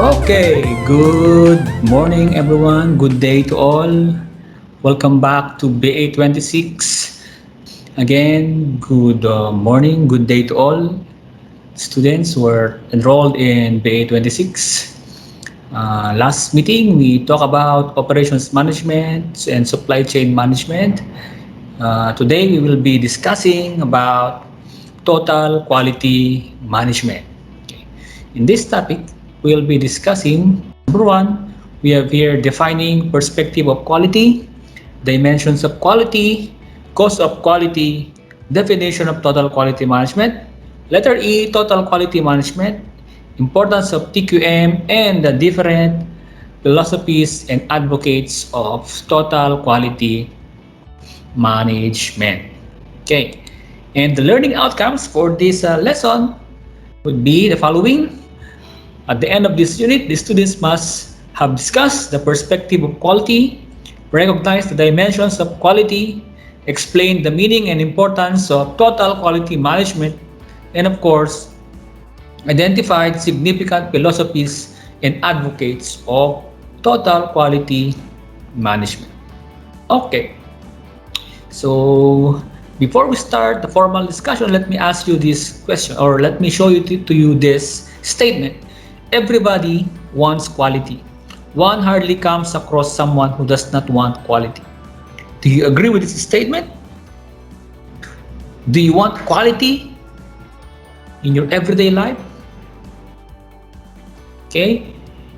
Okay, good morning everyone. Good day to all. Welcome back to BA26. Again, good morning, good day to all students who are enrolled in BA26. Last meeting, we talked about operations management and supply chain management. Today, we will be discussing about total quality management. Okay. In this topic, we'll be discussing number one, we have here defining perspective of quality, dimensions of quality, cost of quality, definition of total quality management, letter E, total quality management, importance of TQM, and the different philosophies and advocates of total quality management. Okay, and the learning outcomes for this lesson would be the following. At the end of this unit, the students must have discussed the perspective of quality, recognize the dimensions of quality, explain the meaning and importance of total quality management, and of course, identified significant philosophies and advocates of total quality management. Okay, so before we start the formal discussion, let me ask you this question, or let me show to you this statement. Everybody wants quality. One hardly comes across someone who does not want quality. Do you agree with this statement? Do you want quality in your everyday life? Okay,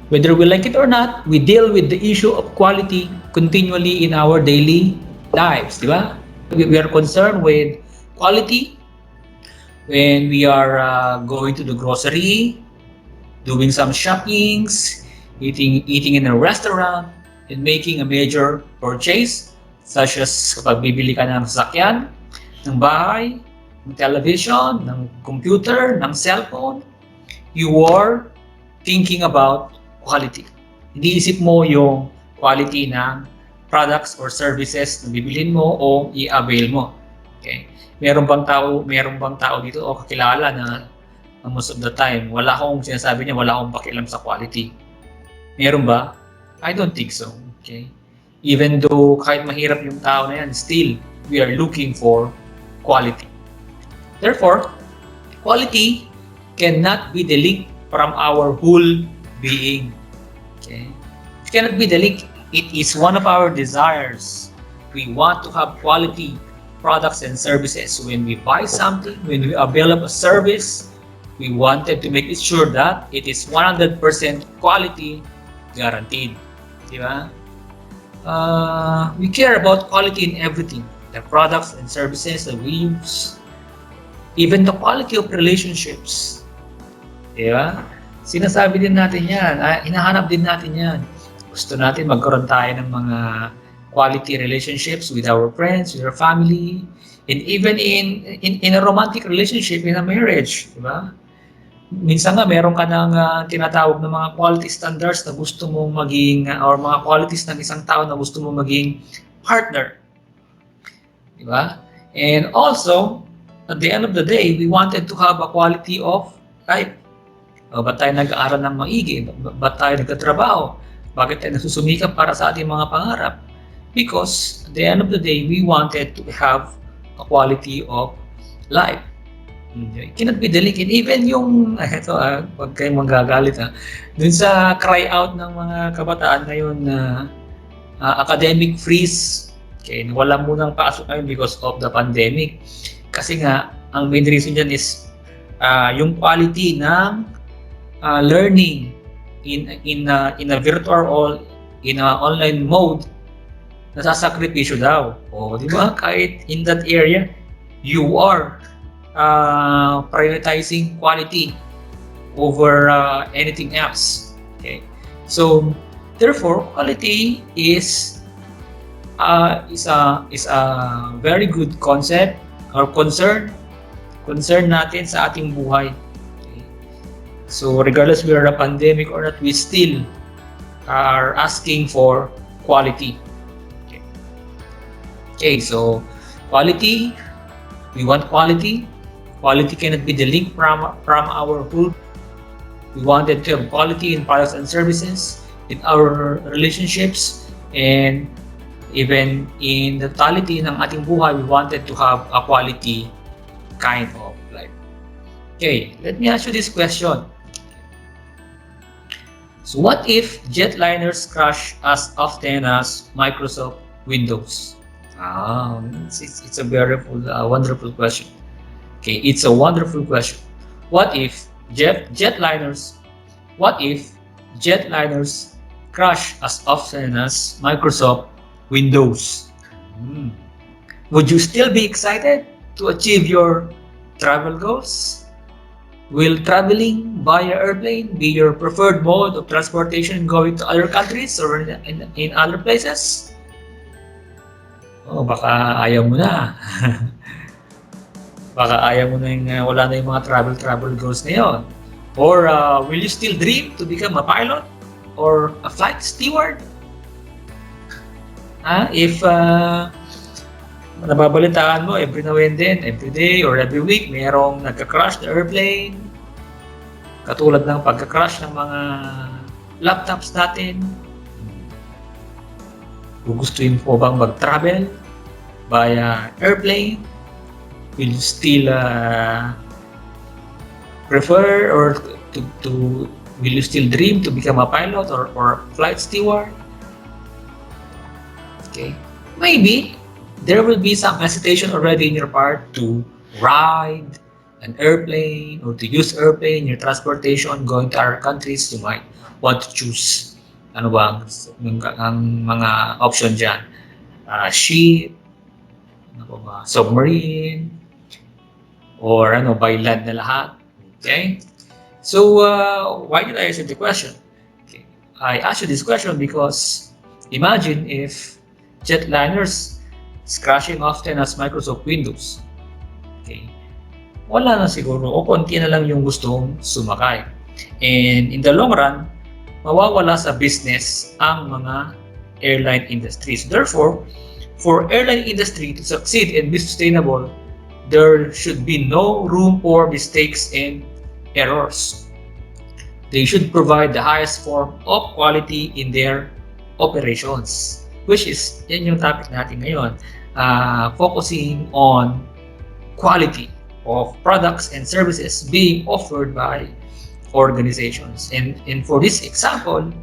whether we like it or not, we deal with the issue of quality continually in our daily lives, di ba? We are concerned with quality when we are going to the grocery, doing some shoppings, eating in a restaurant, and making a major purchase, such as kapag bibili ka ng sasakyan, ng bahay, ng television, ng computer, ng cellphone, you are thinking about quality. Iniisip mo yung quality ng products or services na bibilin mo o i-avail mo. Okay? Meron bang tao dito o kakilala na most of the time, sinasabi niya, wala akong pakialam sa quality. Meron ba? I don't think so. Okay? Even though kahit mahirap yung tao na yan, still, we are looking for quality. Therefore, quality cannot be the link from our whole being. Okay? It cannot be the link. It is one of our desires. We want to have quality products and services. When we buy something, when we avail of a service, we wanted to make it sure that it is 100% quality guaranteed. Di ba? We care about quality in everything. The products and services that we use. Even the quality of relationships. Di ba? Sinasabi din natin yan. Hinahanap din natin yan. Gusto natin magkaroon tayo ng mga quality relationships with our friends, with our family, and even in a romantic relationship, in a marriage, di ba? Minsan nga meron ka ng tinatawag na mga quality standards na gusto mong maging or mga qualities ng isang tao na gusto mong maging partner. Di ba? And also, at the end of the day, we wanted to have a quality of life. Ba't tayo nag-aaral ng maigi? Ba't tayo nagtatrabaho? Bakit tayo nagsusumikap para sa ating mga pangarap? Because at the end of the day, we wanted to have a quality of life. It cannot be delicate. Even yung, huwag kayong magagalit dun sa cry out ng mga kabataan ngayon na academic freeze. Okay, wala munang pasok ngayon because of the pandemic. Kasi nga, ang main reason dyan is yung quality ng learning in a virtual or in a online mode, nasasakripisyo daw. O, di ba? Kahit in that area, you are prioritizing quality over anything else. Okay? So, therefore, quality is a very good concept or concern natin sa ating buhay. So regardless we are a pandemic or not, we still are asking for quality. Okay, so quality, we want quality. Quality cannot be the link from our whole We wanted to have quality in products and services, in our relationships, and even in the totality ng ating buhay, we wanted to have a quality kind of life. Okay, let me ask you this question. So what if jetliners crash as often as Microsoft Windows? It's a beautiful, wonderful question. Okay, it's a wonderful question. What if jetliners? What if jetliners crash as often as Microsoft Windows? Hmm. Would you still be excited to achieve your travel goals? Will traveling via airplane be your preferred mode of transportation going to other countries or in other places? Oh, baka ayaw mo na. Baka ayaw mo na yung wala na yung mga travel goals ngayon. Or will you still dream to become a pilot or a flight steward? If nababalitaan mo every now and then, every day or every week, mayroong nagka-crash na airplane, katulad ng pagka-crash ng mga laptops natin. Gugustuhin mo bang mag-travel via airplane? Will you still prefer or will you still dream to become a pilot or flight steward? Okay, maybe there will be some hesitation already in your part to ride an airplane or to use airplane in your transportation going to other countries. You might want to choose ano ba ang mga option dyan. Ship, ano ba, submarine, or ano, by land na lahat. Okay? So, why did I answer the question? Okay. I asked you this question because imagine if jetliners is crashing often as Microsoft Windows. Okay. Wala na siguro o konti na lang yung gustong sumakay. And in the long run, mawawala sa business ang mga airline industries. Therefore, for airline industry to succeed and be sustainable, there should be no room for mistakes and errors. They should provide the highest form of quality in their operations, which is yan yung topic natin ngayon, focusing on quality of products and services being offered by organizations. And for this example,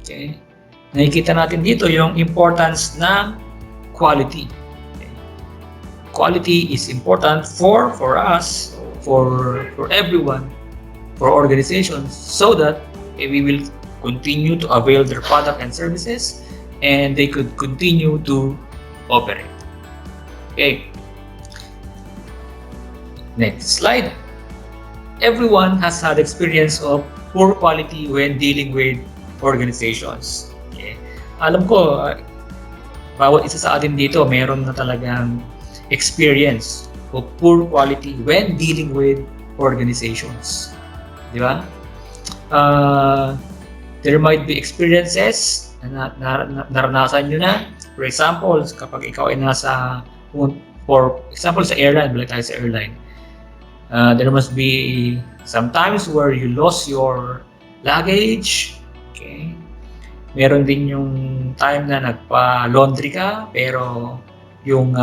okay, nakikita natin dito yung importance ng quality. Okay. Quality is important for us, for everyone, for organizations, so that we will continue to avail their product and services and they could continue to operate. Okay. Next slide. Everyone has had experience of poor quality when dealing with organizations. Okay. Alam ko, bawat isa sa atin dito meron na talagang experience of poor quality when dealing with organizations. Di ba? There might be experiences na naranasan nyo na. For example, kapag ikaw ay nasa, for example sa airline, balik tayo sa airline. There must be some times where you lost your luggage. Okay. Meron din yung time na nagpa-laundry ka, pero yung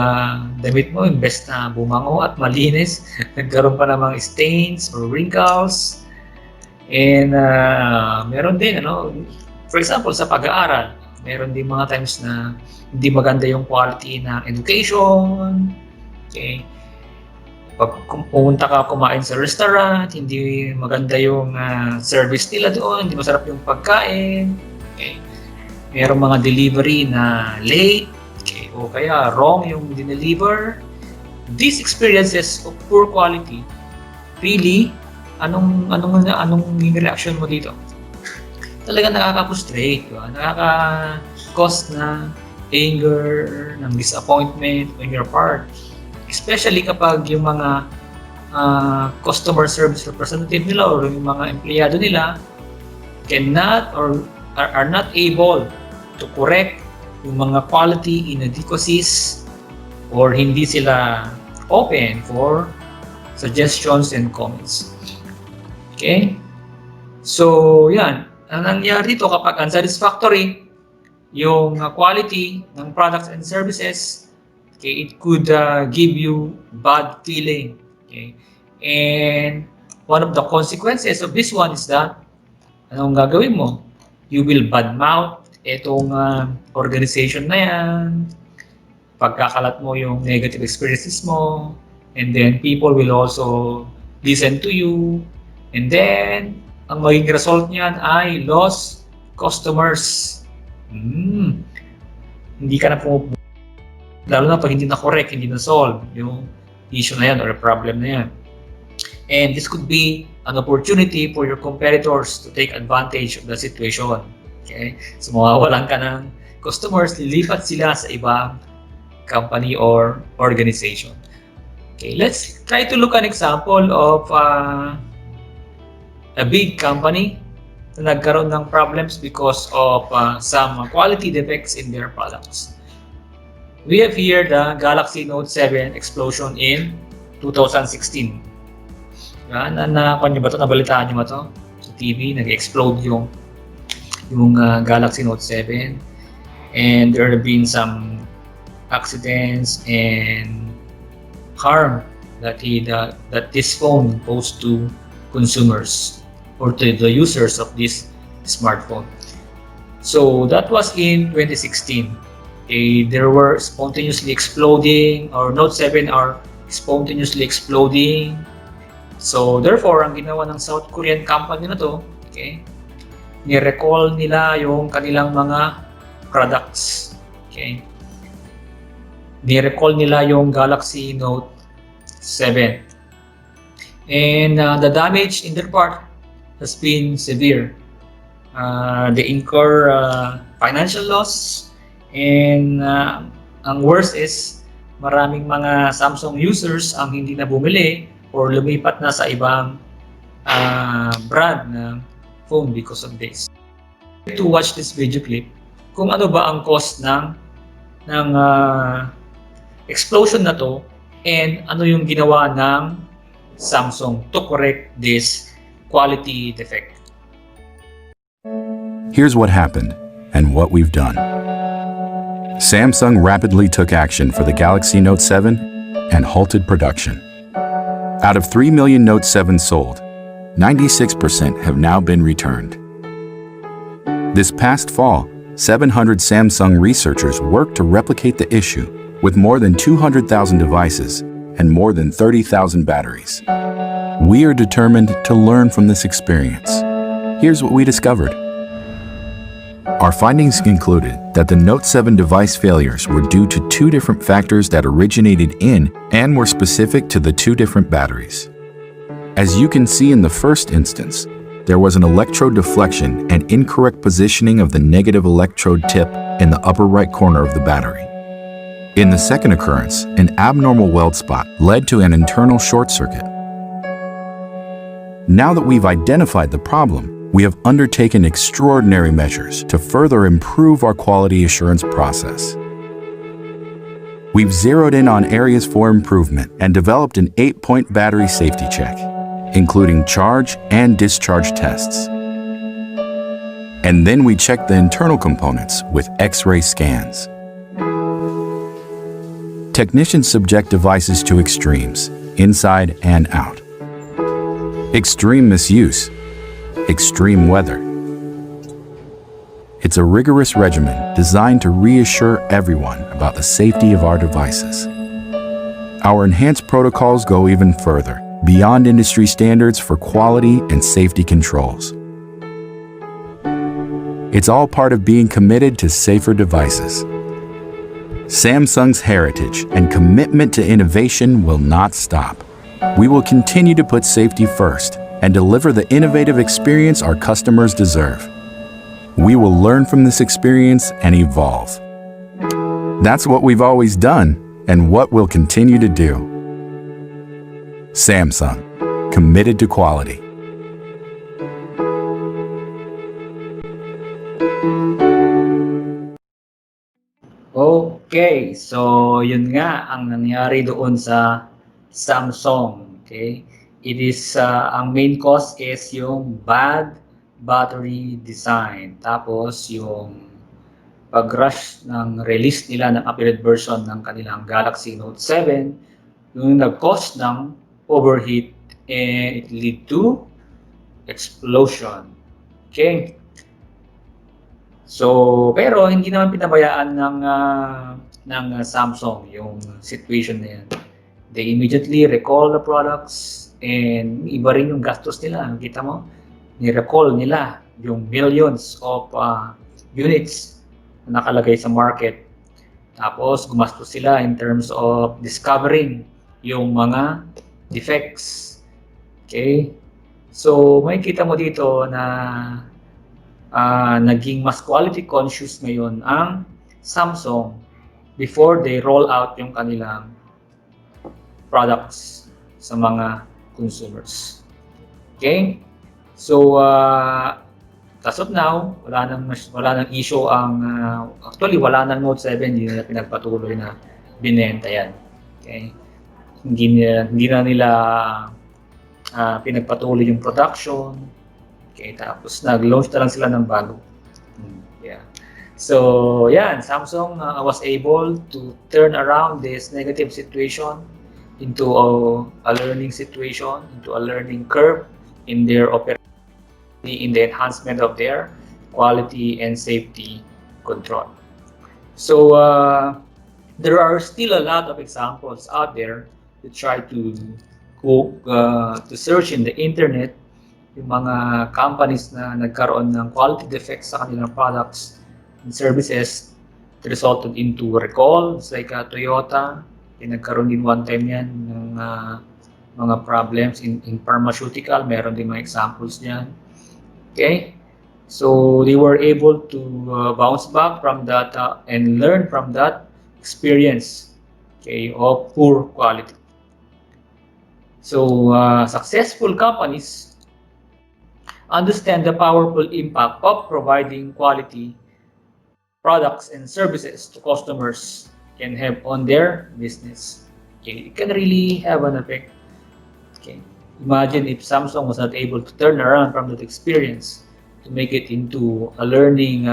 damit mo, imbes na bumango at malinis, nagkaroon pa namang stains or wrinkles. And meron din, for example, sa pag-aaral, meron din mga times na hindi maganda yung quality ng education. Okay. Pag pumunta ka kumain sa restaurant, hindi maganda yung service nila doon, hindi masarap yung pagkain. Okay. Merong mga delivery na late, okay, o kaya wrong yung dineliver. These experiences of poor quality, really, anong reaction mo dito? Talagang nakaka-frustrate, diba? Nakaka-cause na anger, ng disappointment on your part. Especially kapag yung mga customer service representative nila or yung mga empleyado nila cannot or are not able to correct yung mga quality inadequacies or hindi sila open for suggestions and comments. Okay? So, yan. Ang nangyari dito kapag unsatisfactory yung quality ng products and services, okay, it could give you bad feeling. Okay? And one of the consequences of this one is that anong gagawin mo? You will badmouth itong organization na yan, pagkakalat mo yung negative experiences mo, and then people will also listen to you, and then ang maging result niyan ay lost customers. Hindi ka na pumupunta, lalo na pag hindi na correct, hindi na solve yung issue na yan or problem na yan. And this could be an opportunity for your competitors to take advantage of the situation. Okay? So mawawalan ka ng customers, lilipat sila sa ibang company or organization. Okay, let's try to look an example of a big company na nagkaroon ng problems because of some quality defects in their products. We have here the Galaxy Note 7 explosion in 2016. Yan, nyo ba ito? Nabalitaan nyo ba ito? Sa TV, nag-explode yung Galaxy Note 7. And there have been some accidents and harm that this phone posed to consumers or to the users of this smartphone. So that was in 2016. There were spontaneously exploding, or Note 7 are spontaneously exploding. So therefore, ang ginawa ng South Korean company na to, okay, ni-recall nila yung kanilang mga products. Okay? Ni-recall nila yung Galaxy Note 7. And the damage in their part has been severe. They incur financial loss, and ang worst is maraming mga Samsung users ang hindi na bumili or lumipat na sa ibang brand na phone because of this. To watch this video clip kung ano ba ang cause ng explosion na to and ano yung ginawa ng Samsung to correct this quality defect. Here's what happened and what we've done. Samsung rapidly took action for the Galaxy Note 7 and halted production. Out of 3 million Note 7 sold, 96% have now been returned. This past fall, 700 Samsung researchers worked to replicate the issue with more than 200,000 devices and more than 30,000 batteries. We are determined to learn from this experience. Here's what we discovered. Our findings concluded that the Note 7 device failures were due to two different factors that originated in and were specific to the two different batteries. As you can see in the first instance, there was an electrode deflection and incorrect positioning of the negative electrode tip in the upper right corner of the battery. In the second occurrence, an abnormal weld spot led to an internal short circuit. Now that we've identified the problem, we have undertaken extraordinary measures to further improve our quality assurance process. We've zeroed in on areas for improvement and developed an 8-point battery safety check, including charge and discharge tests. And then we checked the internal components with X-ray scans. Technicians subject devices to extremes, inside and out. Extreme misuse, extreme weather. It's a rigorous regimen designed to reassure everyone about the safety of our devices. Our enhanced protocols go even further, beyond industry standards for quality and safety controls. It's all part of being committed to safer devices. Samsung's heritage and commitment to innovation will not stop. We will continue to put safety first and deliver the innovative experience our customers deserve. We will learn from this experience and evolve. That's what we've always done and what we'll continue to do. Samsung, committed to quality. Okay, so yun nga ang nangyari doon sa Samsung. Okay, it is ang main cause is yung bad battery design. Tapos yung pag-rush ng release nila ng updated version ng kanilang Galaxy Note 7, yung nag-cause ng overheat and it lead to explosion. Okay? So, pero hindi naman pinabayaan ng Samsung yung situation na yan. They immediately recall the products and iba rin yung gastos nila. Kita mo, ni-recall nila yung millions of units na nakalagay sa market. Tapos, gumastos sila in terms of discovering yung mga defects. Okay? So, may kita mo dito na naging mas quality conscious ngayon ang Samsung before they roll out yung kanilang products sa mga consumers. Okay? So, as of now, wala nang issue ang actually wala nang Note 7, hindi nila pinagpatuloy na binenta yan. Okay? Hindi na nila pinagpatuloy yung production. Okay, tapos nag-launch na lang sila ng bago. Yeah. So, yan, Samsung was able to turn around this negative situation into a learning situation, into a learning curve in their operation, in the enhancement of their quality and safety control. So, there are still a lot of examples out there to try to search in the internet yung mga companies na nagkaroon ng quality defects sa kanilang products and services that resulted into recalls like Toyota. Nagkaroon din one time yan ng mga problems in pharmaceutical. Meron din mga examples niyan. Okay? So they were able to bounce back from that and learn from that experience, okay, of poor quality. So successful companies understand the powerful impact of providing quality products and services to customers can have on their business. Okay, it can really have an effect. Okay, imagine if Samsung was not able to turn around from that experience to make it into a learning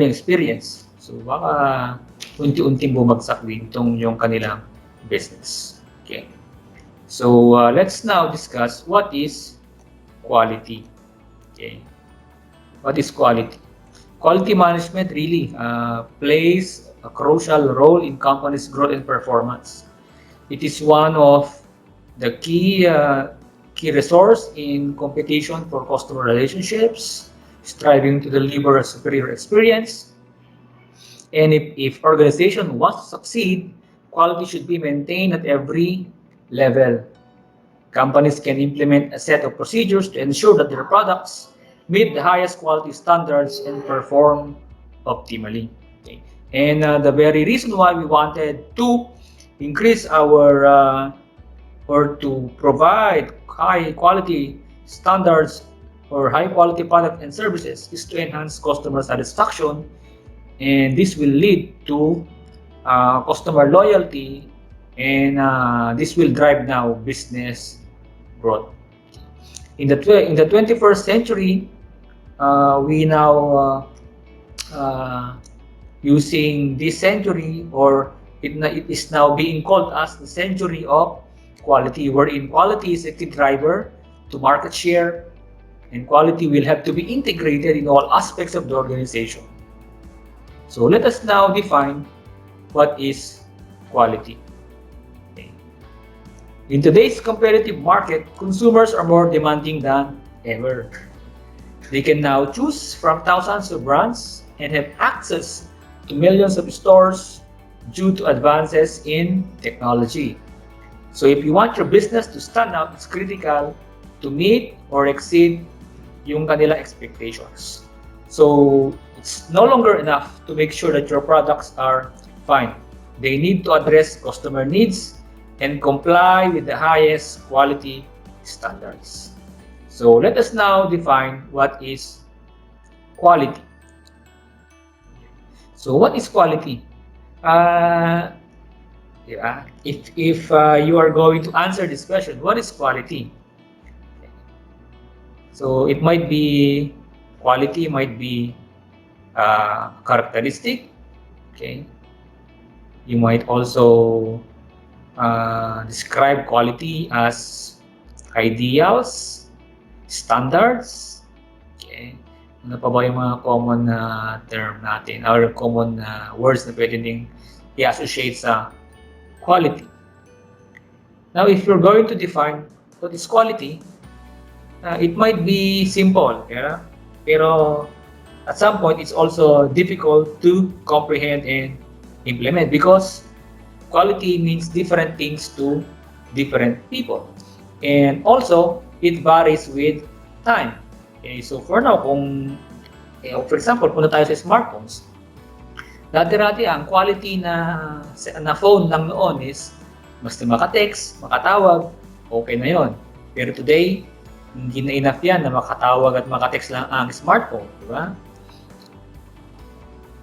experience. So baka unti-unting bumagsak din itong yung kanilang business. Okay. So let's now discuss what is quality. Okay. What is quality? Quality management really plays a crucial role in companies' growth and performance. It is one of the key resource in competition for customer relationships, striving to deliver a superior experience. And if organization wants to succeed, quality should be maintained at every level. Companies can implement a set of procedures to ensure that their products meet the highest quality standards and perform optimally. Okay. And the very reason why we wanted to increase our or to provide high quality standards or high quality product and services is to enhance customer satisfaction, and this will lead to customer loyalty, and this will drive now business growth. In the 21st century, we now using this century, or it is now being called as the century of quality, wherein quality is a key driver to market share, and quality will have to be integrated in all aspects of the organization. So let us now define what is quality. In today's competitive market, consumers are more demanding than ever. They can now choose from thousands of brands and have access to millions of stores due to advances in technology. So if you want your business to stand out, it's critical to meet or exceed yung kanila expectations. So it's no longer enough to make sure that your products are fine. They need to address customer needs and comply with the highest quality standards. So let us now define what is quality. So what is quality? If you are going to answer this question, what is quality? So it might be quality, might be characteristic. Okay, you might also describe quality as ideals, standards. Okay, ano pa ba yung mga common na term natin or common words na pwede ding i-associate sa quality? Now, if you're going to define what is quality, it might be simple, yeah? Pero at some point, it's also difficult to comprehend and implement because quality means different things to different people. And also, it varies with time. Okay, so for now, kung for example, punta tayo sa smartphones, dati-dati ang quality na phone lang noon is basta maka-text, makatawag, okay na yon. Pero today, hindi na enough yan na makatawag at maka-text lang ang smartphone, di ba?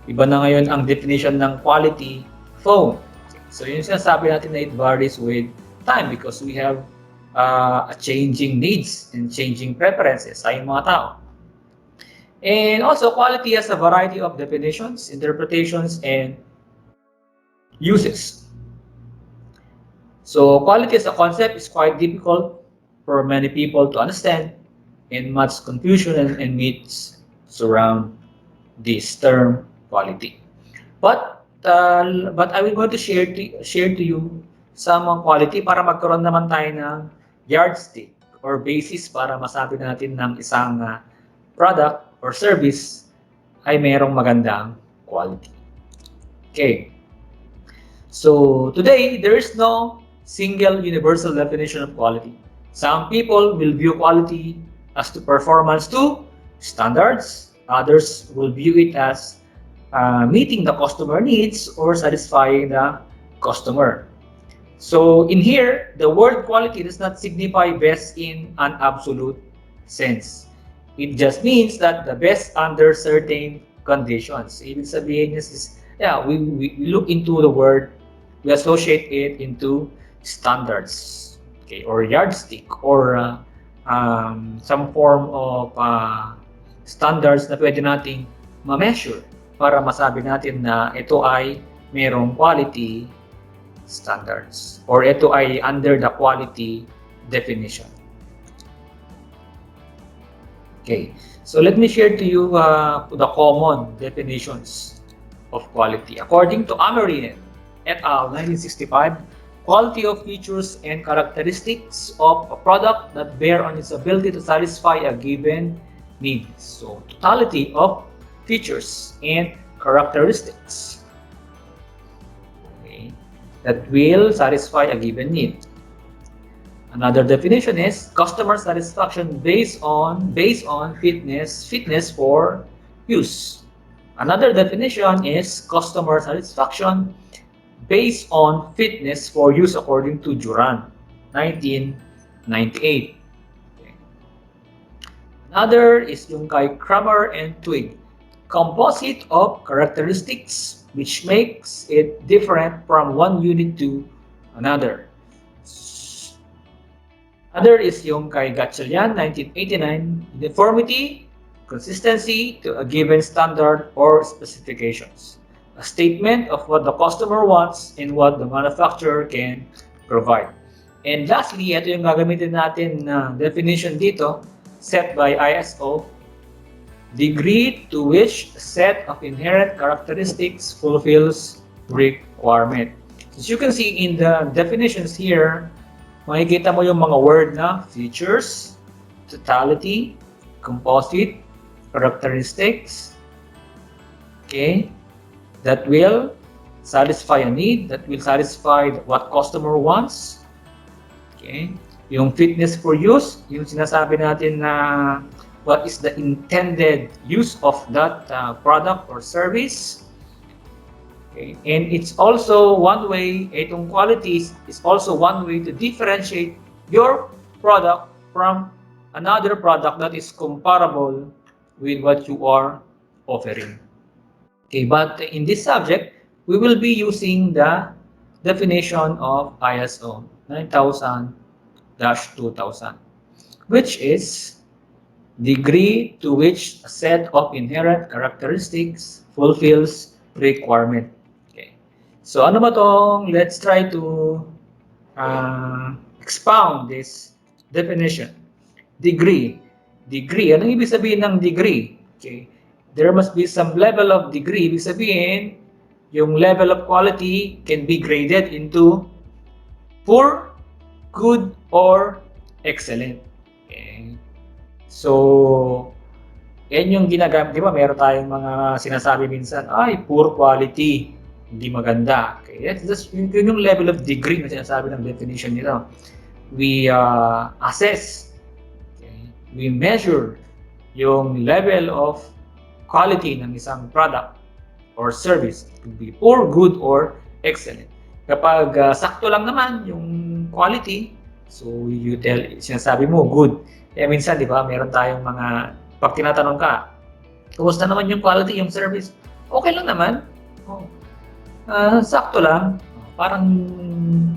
Iba na ngayon ang definition ng quality phone. So yun sinasabi natin na it varies with time because we have a changing needs and changing preferences sa mga tao. And also, quality has a variety of definitions, interpretations, and uses. So quality as a concept is quite difficult for many people to understand, and much confusion and myths surround this term quality. But I will going to share to you some quality para magkaroon naman tayo ng yardstick or basis para masabi natin ng isang product or service ay mayroong magandang quality. Okay. So today, there is no single universal definition of quality. Some people will view quality as to performance to standards. Others will view it as meeting the customer needs or satisfying the customer. So in here, the word quality does not signify best in an absolute sense. It just means that the best under certain conditions. Ibig sabihin is, yeah, we look into the word, we associate it into standards, okay, or yardstick, or some form of standards na pwede nating ma-measure para masabi natin na ito ay mayroong quality standards or ito ay under the quality definition. Okay, so let me share to you the common definitions of quality. According to Amerien et al. 1965, quality of features and characteristics of a product that bear on its ability to satisfy a given need. So, totality of features and characteristics, okay, that will satisfy a given need. Another definition is customer satisfaction based on fitness for use. Another definition is customer satisfaction based on fitness for use according to Duran, 1998. Okay. Another is yung kay Kramer and Twig, composite of characteristics which makes it different from one unit to another. Other is yung kay Gatchalian, 1989, uniformity, consistency to a given standard or specifications. A statement of what the customer wants and what the manufacturer can provide. And lastly, ito yung gagamitin natin na definition dito, set by ISO, degree to which a set of inherent characteristics fulfills requirement. As you can see in the definitions here, makikita mo yung mga word na features, totality, composite, characteristics, okay, that will satisfy a need, that will satisfy what customer wants, okay, yung fitness for use, yung sinasabi natin na what is the intended use of that product or service. Okay. And it's also one way, itong qualities is also one way to differentiate your product from another product that is comparable with what you are offering. Okay, but in this subject, we will be using the definition of ISO 9000-2000, which is degree to which a set of inherent characteristics fulfills requirement. Okay. So ano ba tong, let's try to expound this definition. Degree. Degree. Anong ibig sabihin ng degree? Okay. There must be some level of degree. Ibig sabihin, yung level of quality can be graded into poor, good, or excellent. Okay. So, yan yung ginagamit. Di ba, meron tayong mga sinasabi minsan, ay, poor quality, hindi maganda. Okay. That's yun yung level of degree na sinasabi ng definition nito. We assess, okay, we measure yung level of quality ng isang product or service to be poor, good, or excellent. Kapag sakto lang naman yung quality, so sinasabi mo good. Kaya minsan, di ba, meron tayong mga, pag tinatanong ka, kumusta naman yung quality, yung service? Okay lang naman. Oh. Sakto lang. Parang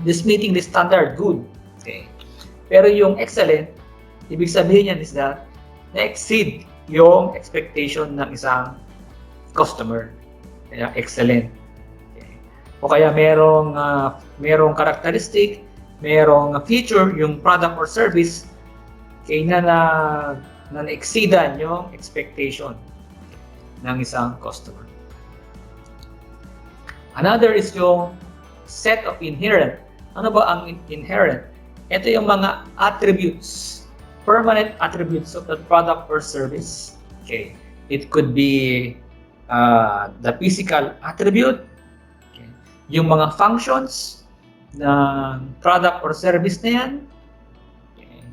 this meeting the standard, good. Okay. Pero yung excellent, ibig sabihin yan is that na-exceed yung expectation ng isang customer. Kaya excellent. Okay. O kaya merong characteristic, merong feature yung product or service kaya na exceedan yung expectation ng isang customer. Another is yung set of inherent. Ano ba ang inherent? Ito yung mga attributes, permanent attributes of the product or service. Okay. It could be the physical attribute, okay, yung mga functions ng product or service na yan. Okay.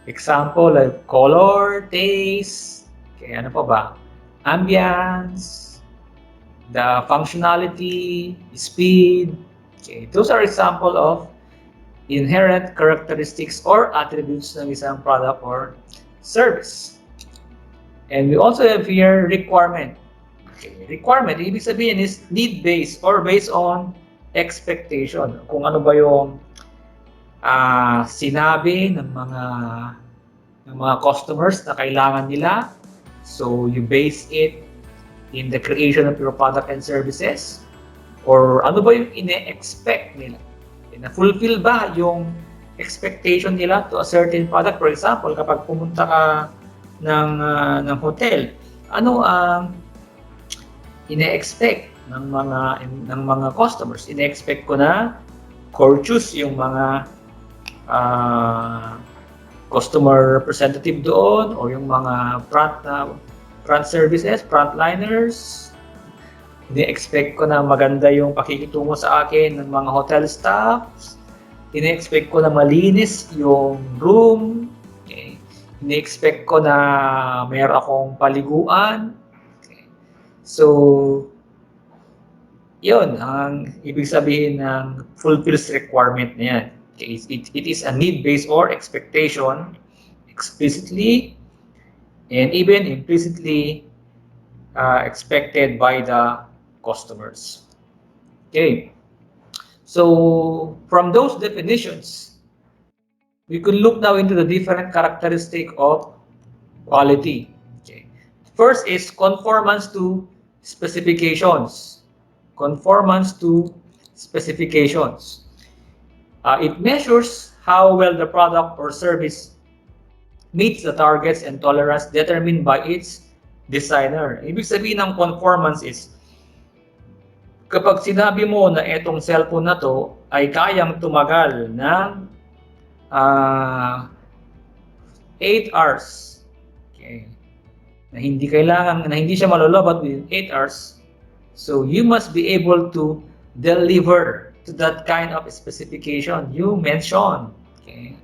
Example, like color, taste, okay, ano pa ba? Ambience, the functionality, speed. Okay. Those are example of inherent characteristics or attributes ng isang product or service. And we also have here requirement. Okay. Requirement, ibig sabihin is need-based or based on expectation. Kung ano ba yung sinabi ng mga customers na kailangan nila. So you base it in the creation of your product and services. Or ano ba yung ine-expect nila? Na-fulfill ba yung expectation nila to a certain product? For example, kapag pumunta ka ng hotel, ano ang ine-expect ng mga customers? Ine-expect ko na courteous yung mga customer representative doon or yung mga front services, frontliners. Ine-expect ko na maganda yung pakikitungo sa akin ng mga hotel staffs. Ine-expect ko na malinis yung room. Okay. Ine-expect ko na mayroon akong paliguan. Okay. So, yun ang ibig sabihin ng fulfills requirement na yan. Okay. It is a need-based or expectation explicitly and even implicitly expected by the customers. Okay. So, from those definitions, we could look now into the different characteristic of quality. Okay. First is conformance to specifications. Conformance to specifications. It measures how well the product or service meets the targets and tolerance determined by its designer. Ibig sabihin ng conformance is kapag sinabi mo na etong cellphone na to ay kayang tumagal ng 8 hours. Okay. Na hindi siya malolobat within 8 hours. So you must be able to deliver to that kind of specification you mentioned. Okay.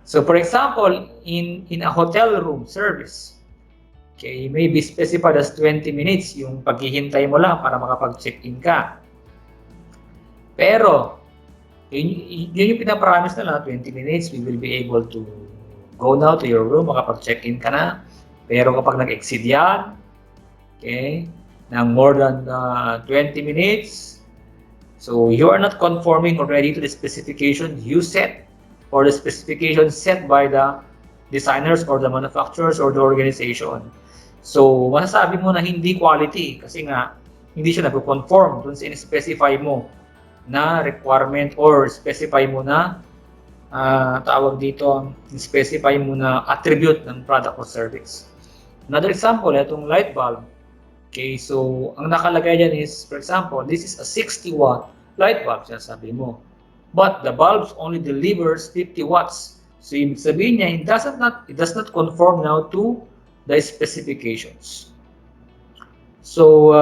So for example, in a hotel room service, okay, may be specified as 20 minutes yung paghihintay mo lang para makapag-check-in ka. Pero, yun yung pinapromise nila, 20 minutes, we will be able to go now to your room, makapag-check-in ka na. Pero kapag nag-exceed yan, okay, ng more than 20 minutes, so you are not conforming already to the specification you set or the specification set by the designers or the manufacturers or the organization. So, masasabi mo na hindi quality kasi nga hindi siya nag-conform dun sa in-specify mo na requirement or specify mo na tawag dito, specify mo na attribute ng product or service. Another example, itong light bulb. Okay, so ang nakalagay dyan is, for example, this is a 60-watt light bulb, sabi mo. But the bulb only delivers 50 watts. So ibig sabihin niya, it does not conform now to the specifications. So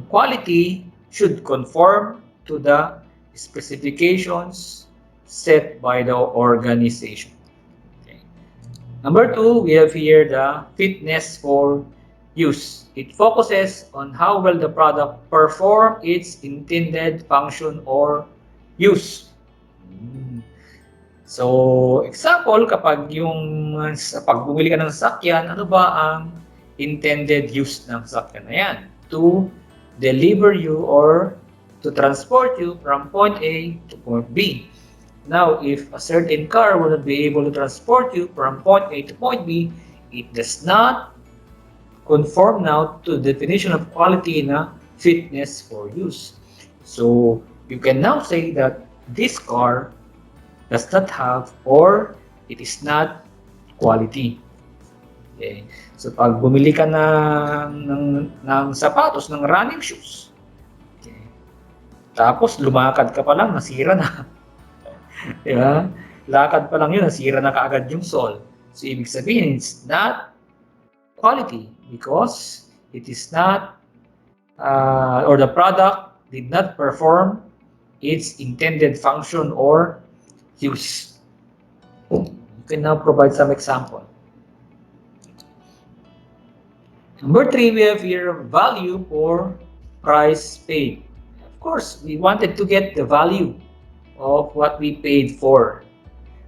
quality should conform to the specifications set by the organization. Okay. Number 2, we have here the fitness for use. It focuses on how well the product performs its intended function or use. So, example, kapag pag bumili ka ng sasakyan, ano ba ang intended use ng sasakyan na yan? To deliver you or to transport you from point A to point B. Now, if a certain car will not be able to transport you from point A to point B, it does not conform now to the definition of quality na fitness for use. So, you can now say that this car does not have or it is not quality. Okay. So, pag bumili ka ng sapatos, ng running shoes, okay, tapos lumakad ka pa lang, nasira na. Diba? Lakad pa lang yun, nasira na kaagad yung sole. So, ibig sabihin, it's not quality because it is not, or the product did not perform its intended function or use. You can now provide some example. Number 3, we have here value for price paid. Of course, we wanted to get the value of what we paid for.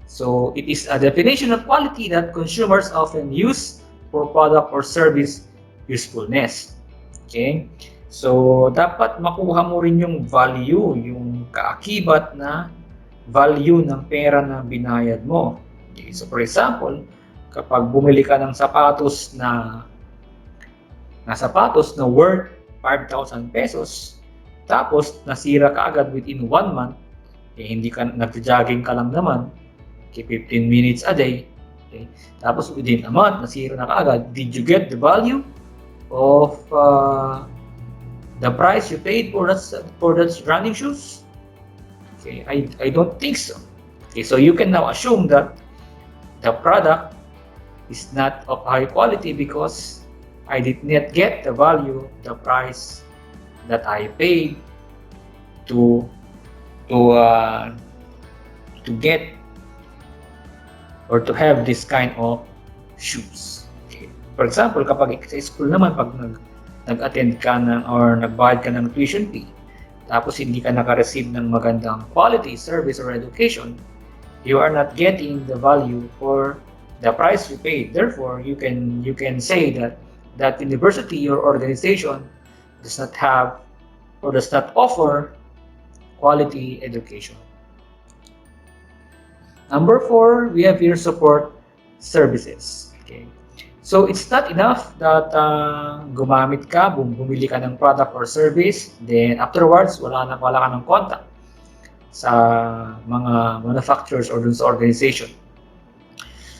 So it is a definition of quality that consumers often use for product or service usefulness. Okay? So dapat makuha mo rin yung value, yung kaakibat na value ng pera na binayad mo. Okay? So for example, kapag bumili ka ng sapatos na worth 5,000 pesos, tapos nasira ka agad within 1 month, hindi ka nag-jogging ka lang naman, 15 minutes a day, okay? Tapos within a month, nasira na kaagad, did you get the value of the price you paid for that running shoes? Okay, I don't think so. Okay, so you can now assume that the product is not of high quality because I did not get the value, the price that I paid to get or to have this kind of shoes. Okay. For example, kapag sa school naman, pag nag-attend ka or nagbayad ka ng tuition fee, tapos hindi ka naka-receive ng magandang quality service or education, you are not getting the value for the price you paid. Therefore, you can say that university or organization does not have or does not offer quality education. Number 4, we have here support services. Okay. So it's not enough that gumamit ka, bumili ka ng product or service, then afterwards wala ka ng contact sa mga manufacturers or dun sa organization.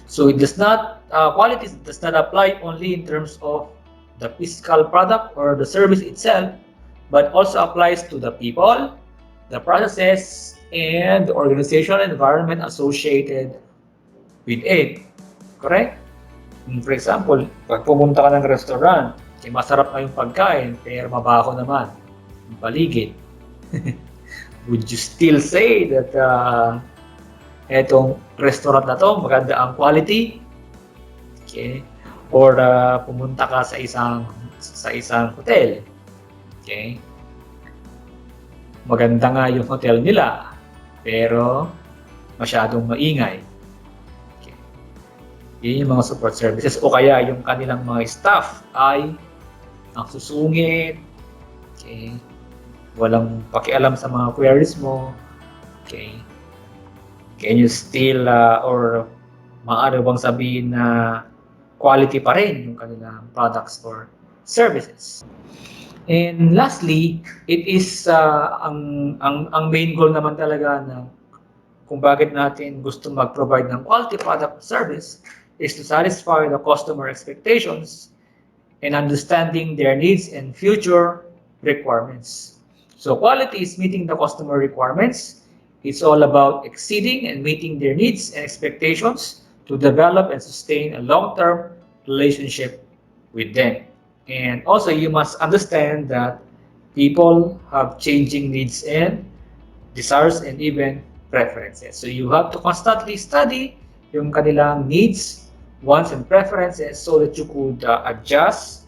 So it does not quality does not apply only in terms of the physical product or the service itself, but also applies to the people, the processes, and the organizational environment associated with it. Correct? For example, pag pumunta ka ng restaurant, masarap na yung pagkain, pero mabaho naman yung paligid. Would you still say that etong restaurant na to, maganda ang quality? Okay? Or pumunta ka sa isang hotel. Okay? Maganda nga yung hotel nila, pero masyadong maingay. Okay. Yun yung mga support services. O kaya yung kanilang mga staff ay ang susungit, okay, walang pakialam sa mga queries mo, okay, Can you still, or maaari bang sabihin na quality pa rin yung kanilang products or services? And lastly, it is ang main goal naman talaga na kung bakit natin gusto mag-provide ng quality product or service is to satisfy the customer expectations and understanding their needs and future requirements. So quality is meeting the customer requirements. It's all about exceeding and meeting their needs and expectations to develop and sustain a long-term relationship with them. And also, you must understand that people have changing needs and desires and even preferences. So you have to constantly study yung kanilang needs, wants, and preferences so that you could adjust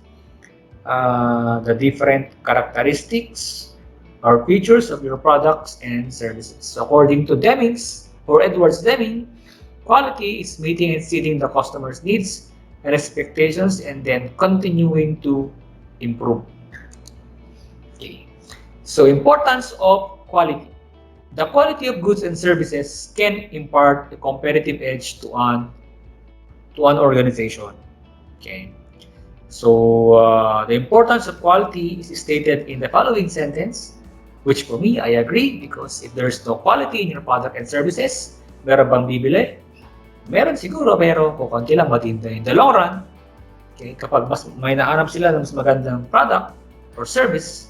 the different characteristics or features of your products and services. So according to Demings or Edwards Deming, quality is meeting and exceeding the customer's needs and expectations and then continuing to improve. Okay. So importance of quality. The quality of goods and services can impart a competitive edge to an organization. Okay. So the importance of quality is stated in the following sentence, which for me, I agree because if there's no quality in your product and services, meron bang bibili? Meron siguro, pero kukunti lang matinda. In the long run, okay, kapag may nahanap sila ng mas magandang product or service,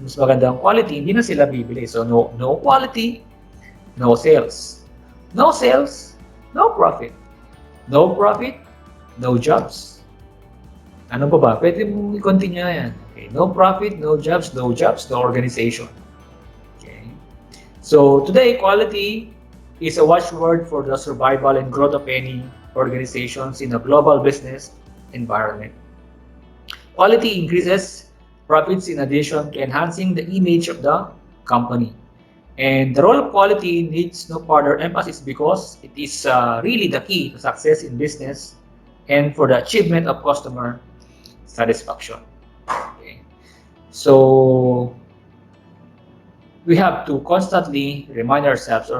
mas magandang quality, hindi na sila bibili. So no quality, no sales. No sales, no profit. No profit, no jobs. Ano pa ba? Pwede mong i-continue na yan. Okay. No profit, no jobs, no organization. Okay. So today, quality is a watchword for the survival and growth of any organizations in a global business environment. Quality increases profits in addition to enhancing the image of the company. And the role of quality needs no further emphasis because it is really the key to success in business and for the achievement of customer satisfaction. Okay. So we have to constantly remind ourselves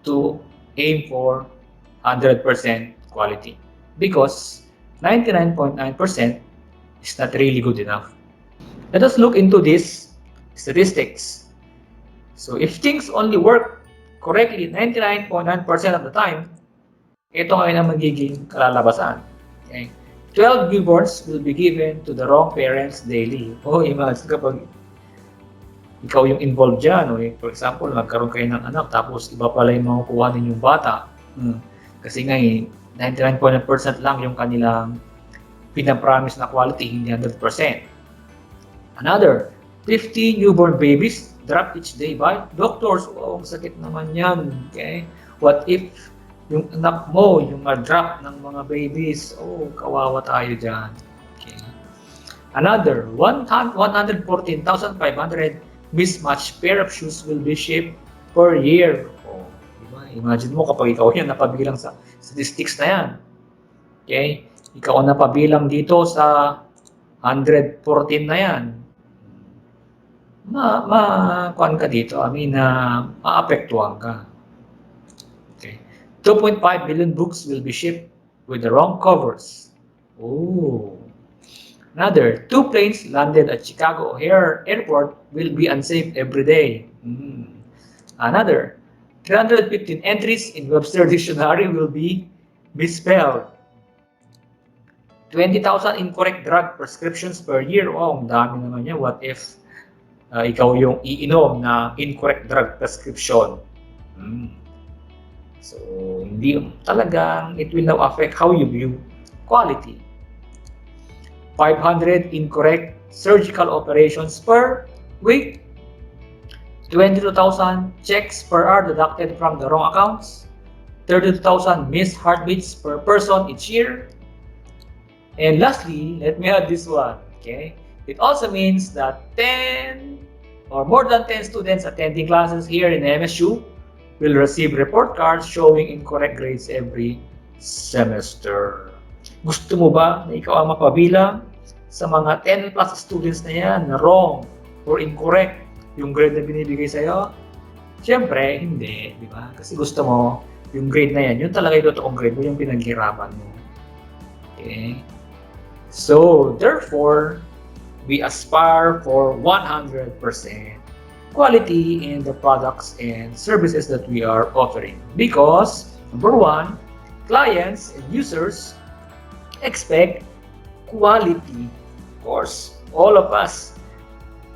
to aim for 100% quality because 99.9% is not really good enough. Let us look into these statistics. So if things only work correctly 99.9% of the time, ito ngayon ang magiging kalalabasan. Okay? 12 newborns will be given to the wrong parents daily. Oh, imagine kapag ikaw yung involved dyan. Okay? For example, nagkaroon kayo ng anak tapos iba pala yung makukuha ninyong bata. Kasi nga 99.9% lang yung kanilang pinapromise na quality, hindi 100%. Another, 50 newborn babies drop each day by doctors. Oh, ang sakit naman yan. Okay? What if yung anak mo, yung drop ng mga babies? Oh, kawawa tayo dyan. Okay. Another, 114,500 mismatched pair of shoes will be shipped per year. Oh, diba? Imagine mo kapag ikaw yan napabilang sa statistics na yan. Okay? Ikaw ang napabilang dito sa 114 na yan. Kuan ka dito. Maapektuhan ka. Okay. 2.5 billion books will be shipped with the wrong covers. Oh. Another, 2 planes landed at Chicago O'Hare Airport will be unsafe every day. Another, 315 entries in Webster Dictionary will be misspelled. 20,000 incorrect drug prescriptions per year. Oh, ang dami naman yan. What if ikaw yung iinom na incorrect drug prescription? So, hindi talagang it will now affect how you view quality. 500 incorrect surgical operations per week. 22,000 checks per hour deducted from the wrong accounts. 32,000 missed heartbeats per person each year. And lastly, let me add this one. Okay? It also means that 10 or more than 10 students attending classes here in MSU will receive report cards showing incorrect grades every semester. Gusto mo ba na ikaw ang mapabilang sa mga 10 plus students na yan na wrong or incorrect yung grade na binibigay sa'yo? Siyempre, hindi, di ba? Kasi gusto mo, yung grade na yan, yun talaga yung totoong grade mo, yung pinaghirapan mo. Okay? So, therefore, we aspire for 100% quality in the products and services that we are offering. Because, number one, clients and users expect quality. Of course, all of us.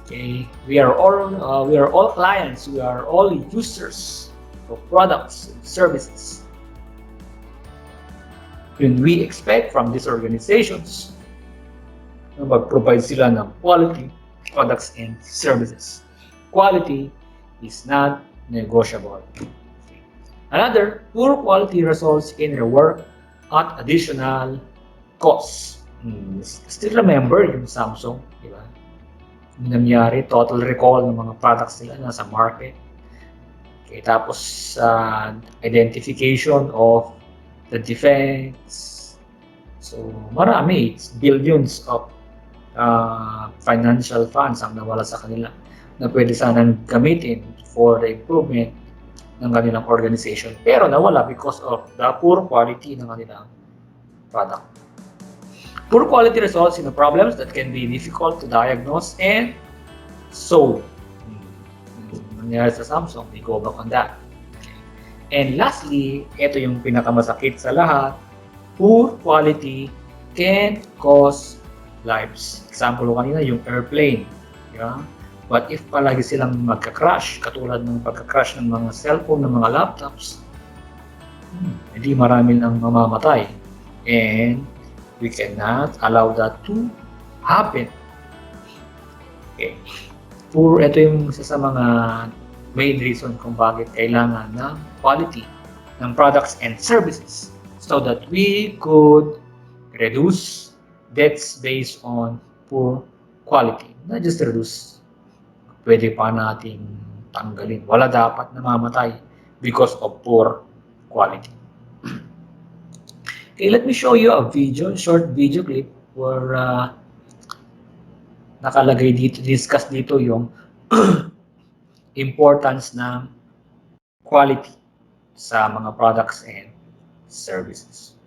Okay, we are all clients. We are all users of products and services. And we expect from these organizations na mag-provide sila ng quality products and services. Quality is not negotiable. Another, poor quality results in your work at additional costs. Still remember yung Samsung, di ba? Yung nangyari, total recall ng mga products nila nasa market. Okay, tapos identification of the defects. So, marami. It's billions of financial funds ang nawala sa kanila na pwede sanang gamitin for the improvement ng kanilang organization. Pero nawala because of the poor quality ng kanilang product. Poor quality results in the problems that can be difficult to diagnose and solve. Nangyari sa Samsung, we go back on that. And lastly, ito yung pinakamasakit sa lahat, poor quality can cause lives. Example kanina, yung airplane. Yeah? What if palagi silang magka-crash, katulad ng pagka-crash ng mga cellphone, ng mga laptops, hindi marami nang mamamatay. And we cannot allow that to happen. Okay. Ito yung isa sa mga main reason kung bakit kailangan ng quality ng products and services so that we could reduce deaths based on poor quality. Not just reduce, pwede pa nating tanggalin. Wala dapat namamatay because of poor quality. Okay, let me show you a short video clip where nakalagay dito, discuss dito yung importance ng quality sa mga products and services.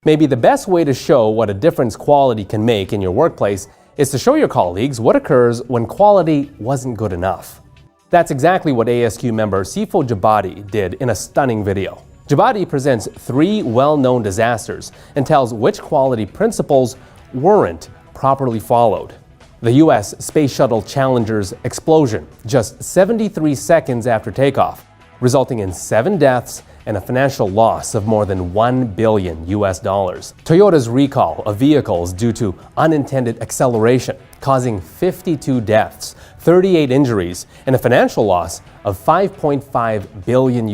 Maybe the best way to show what a difference quality can make in your workplace is to show your colleagues what occurs when quality wasn't good enough. That's exactly what ASQ member Sifo Jabati did in a stunning video. Jabati presents 3 well-known disasters and tells which quality principles weren't properly followed. The US Space Shuttle Challenger's explosion just 73 seconds after takeoff, resulting in 7 deaths and a financial loss of more than $1 billion. Toyota's recall of vehicles due to unintended acceleration, causing 52 deaths, 38 injuries, and a financial loss of $5.5 billion.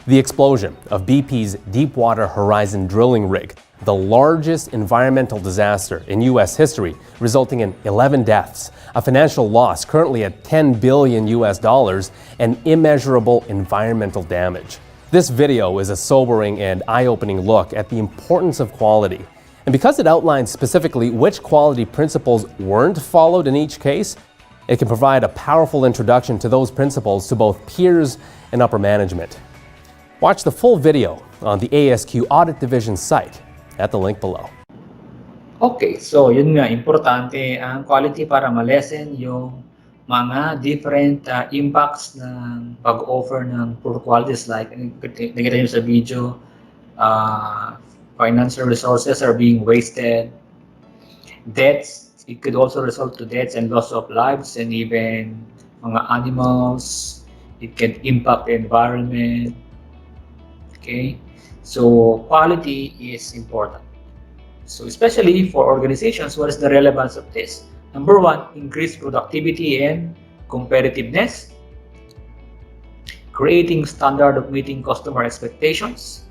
The explosion of BP's Deepwater Horizon drilling rig, the largest environmental disaster in US history, resulting in 11 deaths, a financial loss currently at $10 billion, and immeasurable environmental damage. This video is a sobering and eye-opening look at the importance of quality. And because it outlines specifically which quality principles weren't followed in each case, it can provide a powerful introduction to those principles to both peers and upper management. Watch the full video on the ASQ Audit Division site at the link below. Okay, so yun nga, importante ang quality para ma-lessen yung mga different impacts ng pag-offer ng poor qualities like nakita nyo sa video, financial resources are being wasted, deaths, it could also result to deaths and loss of lives and even mga animals, it can impact the environment. Okay, so quality is important. So especially for organizations, what is the relevance of this? Number one, increase productivity and competitiveness, creating standard of meeting customer expectations,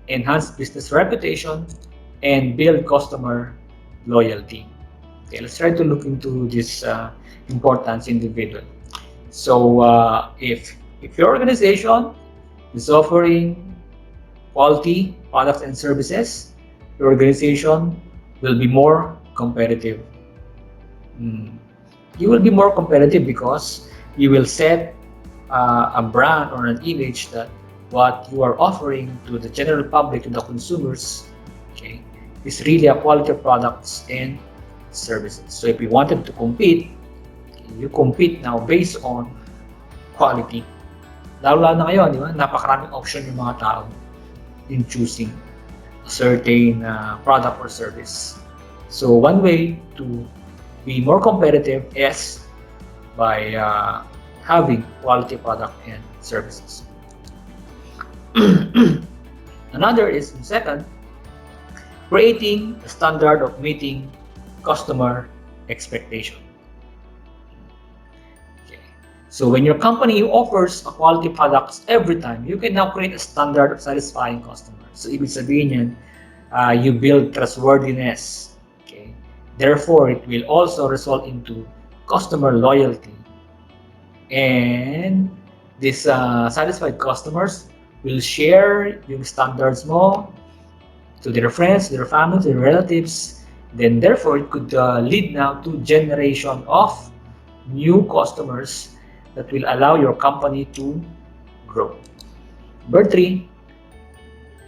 enhance business reputation, and build customer loyalty. Okay, let's try to look into this importance individual. So if your organization is offering quality products and services, your organization will be more competitive. You will be more competitive because you will set a brand or an image that what you are offering to the general public, to the consumers, okay, is really a quality of products and services. So if you wanted to compete, you compete now based on quality. Lalo na ngayon, di ba? Napakaraming option yung mga tao in choosing a certain product or service. So one way to be more competitive is by having quality product and services. Another is, second, creating a standard of meeting customer expectation. Okay. So when your company offers a quality products every time, you can now create a standard of satisfying customers. So ibig sabihin yan, you build trustworthiness. Okay. Therefore, it will also result into customer loyalty. And these satisfied customers will share yung standards mo to their friends, their family, their relatives. Then therefore, it could lead now to generation of new customers that will allow your company to grow. Number 3,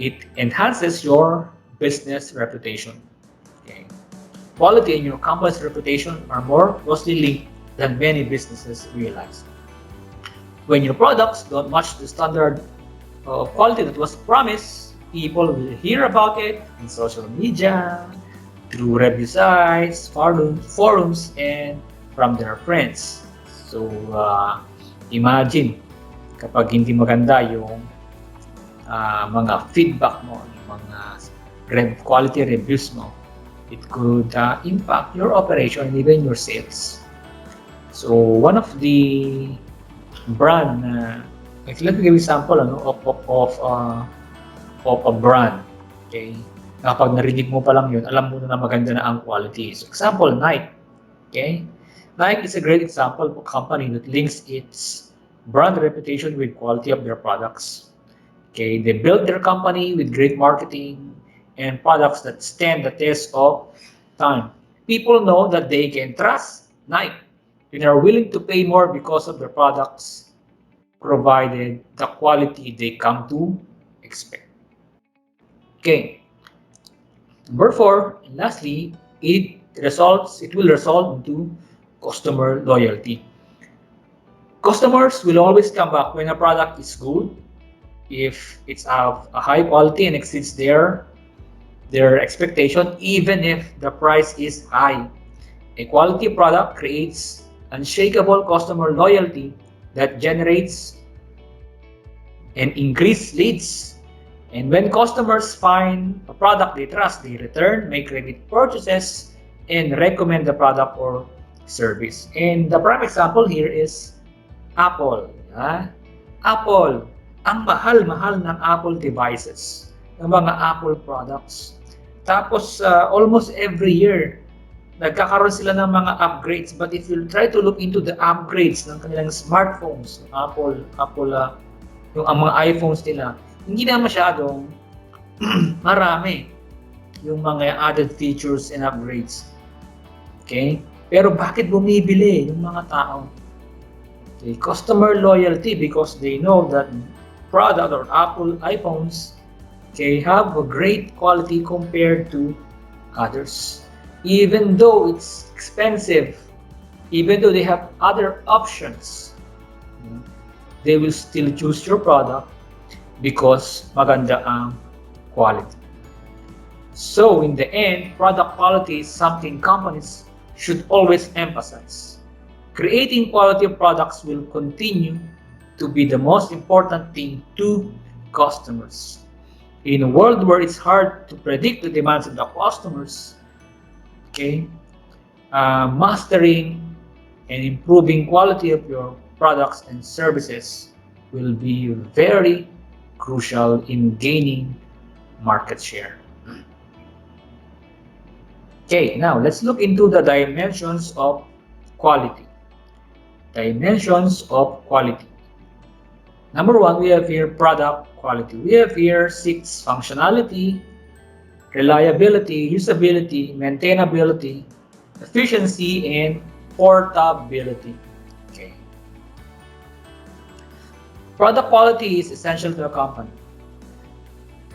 it enhances your business reputation. Okay. Quality and your company's reputation are more closely linked than many businesses realize. When your products don't match the standard of quality that was promised, people will hear about it in social media, through review sites, forums, and from their friends. So, imagine kapag hindi maganda yung mga feedback mo, yung mga quality reviews mo, it could impact your operation and even your sales. So, one of the brand, let me give you an example of a brand. Okay? Kapag narinig mo pa lang yun, alam mo na maganda na ang quality. So, example, Nike. Okay? Nike is a great example of a company that links its brand reputation with quality of their products. Okay? They built their company with great marketing and products that stand the test of time. People know that they can trust Nike and are willing to pay more because of their products, provided the quality they come to expect. Okay. Number 4, and lastly, it will result into customer loyalty. Customers will always come back when a product is good, if it's of a high quality and exceeds their expectation, even if the price is high. A quality product creates unshakable customer loyalty that generates and increase leads. And when customers find a product they trust, they return, make repeat purchases, and recommend the product or service. And the prime example here is Apple. Apple, ang mahal-mahal ng Apple devices, ng mga Apple products. Tapos almost every year, nagkakaroon sila ng mga upgrades. But if you try to look into the upgrades ng kanilang smartphones, Apple, yung mga iPhones nila, hindi na masyadong marami yung mga added features and upgrades. Okay? Pero bakit bumibili yung mga tao? Okay, customer loyalty, because they know that product or Apple iPhones have a great quality compared to others. Even though it's expensive, even though they have other options, they will still choose your product because maganda ang quality. So in the end, product quality is something companies should always emphasize. Creating quality products will continue to be the most important thing to customers. In a world where it's hard to predict the demands of the customers, mastering and improving quality of your products and services will be very crucial in gaining market share. Okay, now let's look into the dimensions of quality. Dimensions of quality. Number 1, we have here product quality. We have here 6: functionality, reliability, usability, maintainability, efficiency, and portability. Okay. Product quality is essential to a company.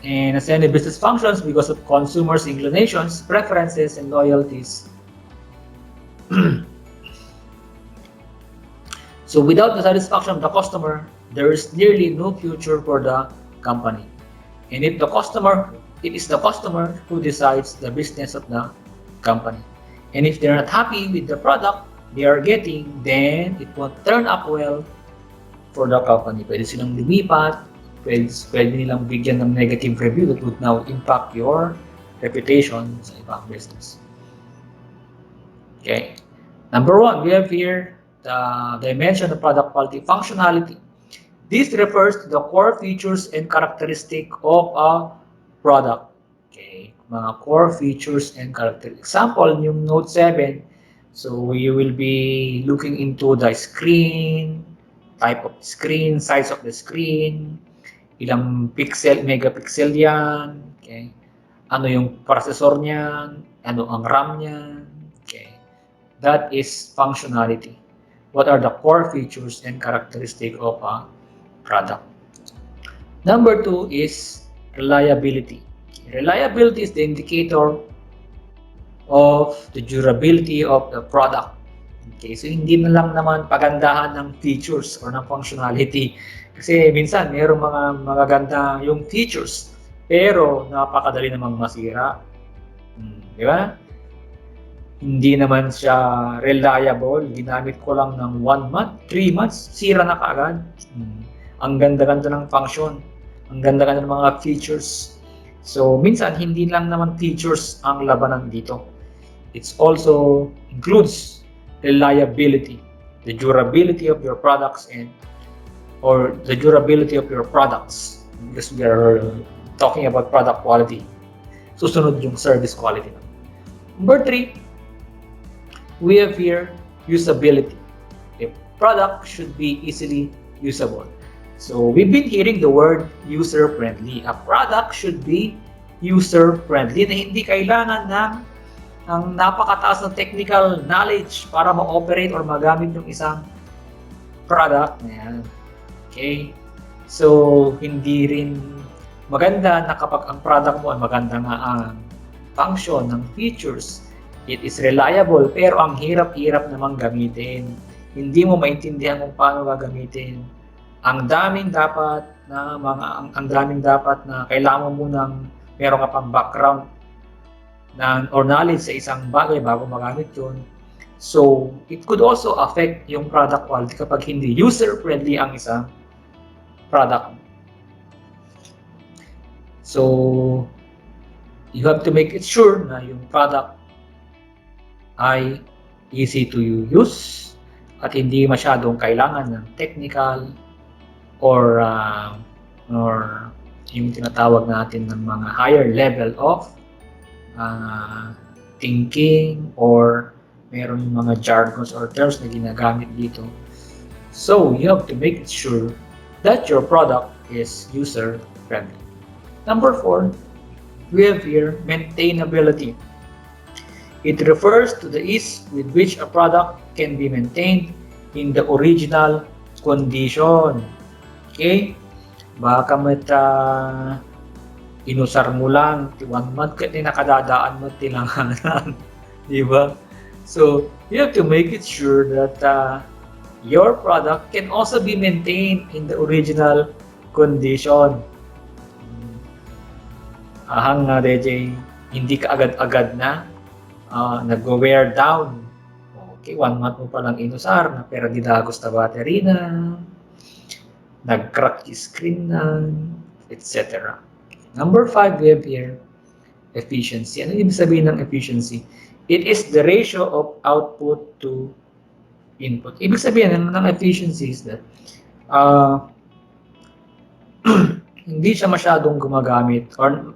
And as any business functions because of consumers' inclinations, preferences, and loyalties. So without the satisfaction of the customer, there is nearly no future for the company. And if it is the customer who decides the business of the company. And if they're not happy with the product they are getting, then it won't turn up well for the company. Pwede silang lumipat, pwede nilang bigyan ng negative review that would now impact your reputation sa ibang business. Okay. Number one, we have here the dimension of product quality functionality. This refers to the core features and characteristic of a product. Okay, mga core features and characteristics. Example, yung Note 7, so you will be looking into the screen, type of screen, size of the screen, ilang pixel, megapixel yan, okay? Ano yung processor niyan, ano ang RAM niyan, okay? That is functionality. What are the core features and characteristics of a product? Number two is reliability. Reliability is the indicator of the durability of the product. Okay, so hindi na lang naman pagandahan ng features or ng functionality. Kasi minsan mayroong mga magaganda yung features pero napakadali namang masira. Di ba? Hindi naman siya reliable. Ginamit ko lang ng 1 month, 3 months, sira na kaagad. Ang ganda-ganda ng function. Ang ganda-ganda ng mga features. So, minsan, hindi lang naman features ang labanan dito. It also includes reliability, the durability of your products or the durability of your products. Because we are talking about product quality. Susunod yung service quality. Number 3, we have here usability. A product should be easily usable. So we've been hearing the word user-friendly. A product should be user-friendly na hindi kailangan ng napakataas ng technical knowledge para ma-operate or magamit yung isang product na yan. Okay? So hindi rin maganda na kapag ang product mo ay maganda nga ang function ng features, it is reliable, pero ang hirap-hirap namang gamitin. Hindi mo maintindihan kung paano gagamitin. Ang daming dapat na kailangan mo munang meron ka pang background or knowledge sa isang bagay bago magamit yun. So, it could also affect yung product quality kapag hindi user-friendly ang isang product. So, you have to make it sure na yung product ay easy to use at hindi masyadong kailangan ng technical or yung tinatawag natin ng mga higher level of thinking or meron mga jargons or terms na ginagamit dito. So, you have to make it sure that your product is user-friendly. Number 4, we have here maintainability. It refers to the ease with which a product can be maintained in the original condition. Okay? Baka inusar mo lang, 1 month ka nakadadaan mo tilanganan. Diba? So, you have to make it sure that your product can also be maintained in the original condition. Ahang na, DJ, hindi ka agad-agad na nag-wear down. Okay, 1 month mo palang inusar na pero didagos na battery na, nag-crack yung screen na, etc. Number 5, we have here efficiency. Ano ibig sabihin ng efficiency? It is the ratio of output to input. Ibig sabihin ng efficiency is that hindi siya masyadong gumagamit or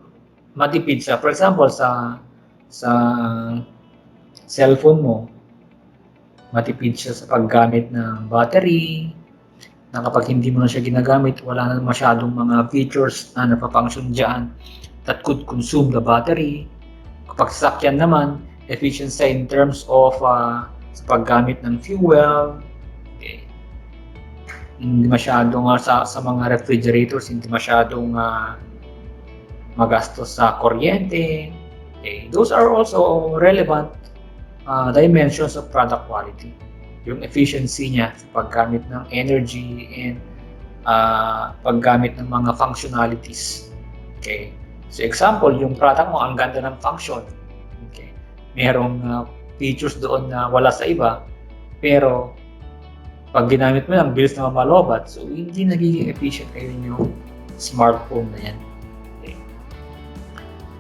matipid siya. For example, sa cellphone mo, matipid siya sa paggamit ng battery, na kapag hindi mo na siya ginagamit, wala na masyadong mga features na napafunction dyan that could consume the battery. Kapag sasakyan naman, efficiency in terms of sa paggamit ng fuel. Okay. hindi masyadong sa mga refrigerators, hindi masyadong magastos sa kuryente. Okay. Those are also relevant dimensions of product quality. Yung efficiency niya sa paggamit ng energy and paggamit ng mga functionalities. Okay. So example, yung product mo, ang ganda ng function. Okay. Merong features doon na wala sa iba, pero pag ginamit mo lang, bilis na malobat. So hindi nagiging efficient kayo yung smartphone na yan. Okay.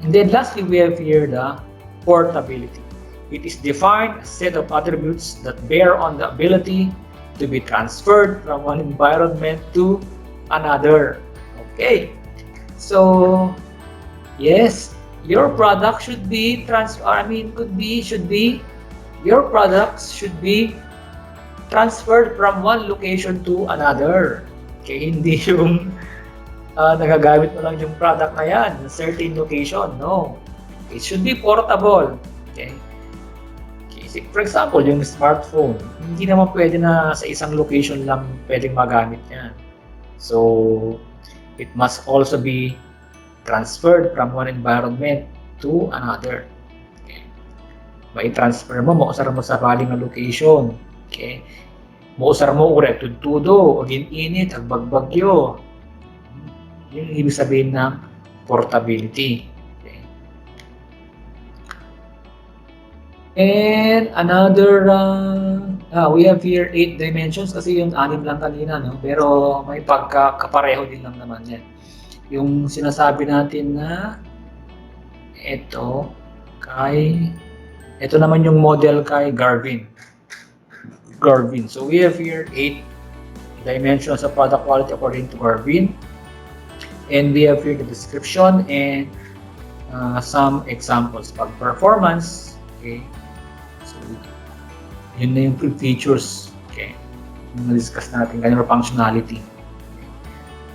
And then lastly, we have here the portability. It is defined as a set of attributes that bear on the ability to be transferred from one environment to another. Okay. So, yes, your product should be your products should be transferred from one location to another. Okay, hindi yung nagagamit mo lang yung product na yan in certain location. No. It should be portable. Okay. For example, yung smartphone, hindi naman pwede na sa isang location lang pwedeng magamit yan. So, it must also be transferred from one environment to another. Okay. Mai-transfer mo, mausara mo sa baling na location. Okay. Mausara mo uret tudo, agin-init, agbagbagyo. Yung ibig sabihin ng portability. And another, we have here 8 dimensions kasi yung 6 lang kanina, no? Pero may pagkakapareho din lang naman yan. Yung sinasabi natin na ito naman yung model kay Garvin. So we have here 8 dimensions of product quality according to Garvin. And we have here the description and some examples. Pag performance, okay. So, yun na yung features, okay, yung na-discuss natin, kanina functionality.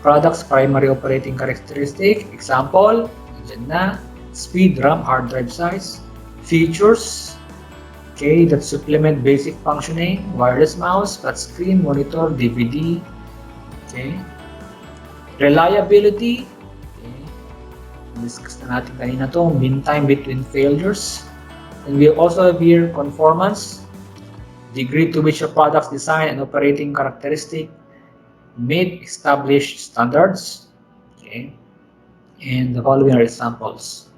Products primary operating characteristic, example, dyan na, speed, RAM, hard drive size, features, okay, that supplement basic functioning, wireless mouse, touchscreen, monitor, DVD, okay, reliability, okay, na-discuss na natin kanina to, mean time between failures. And we also have here conformance, degree to which a product's design and operating characteristic meet established standards. Okay. And the following are examples.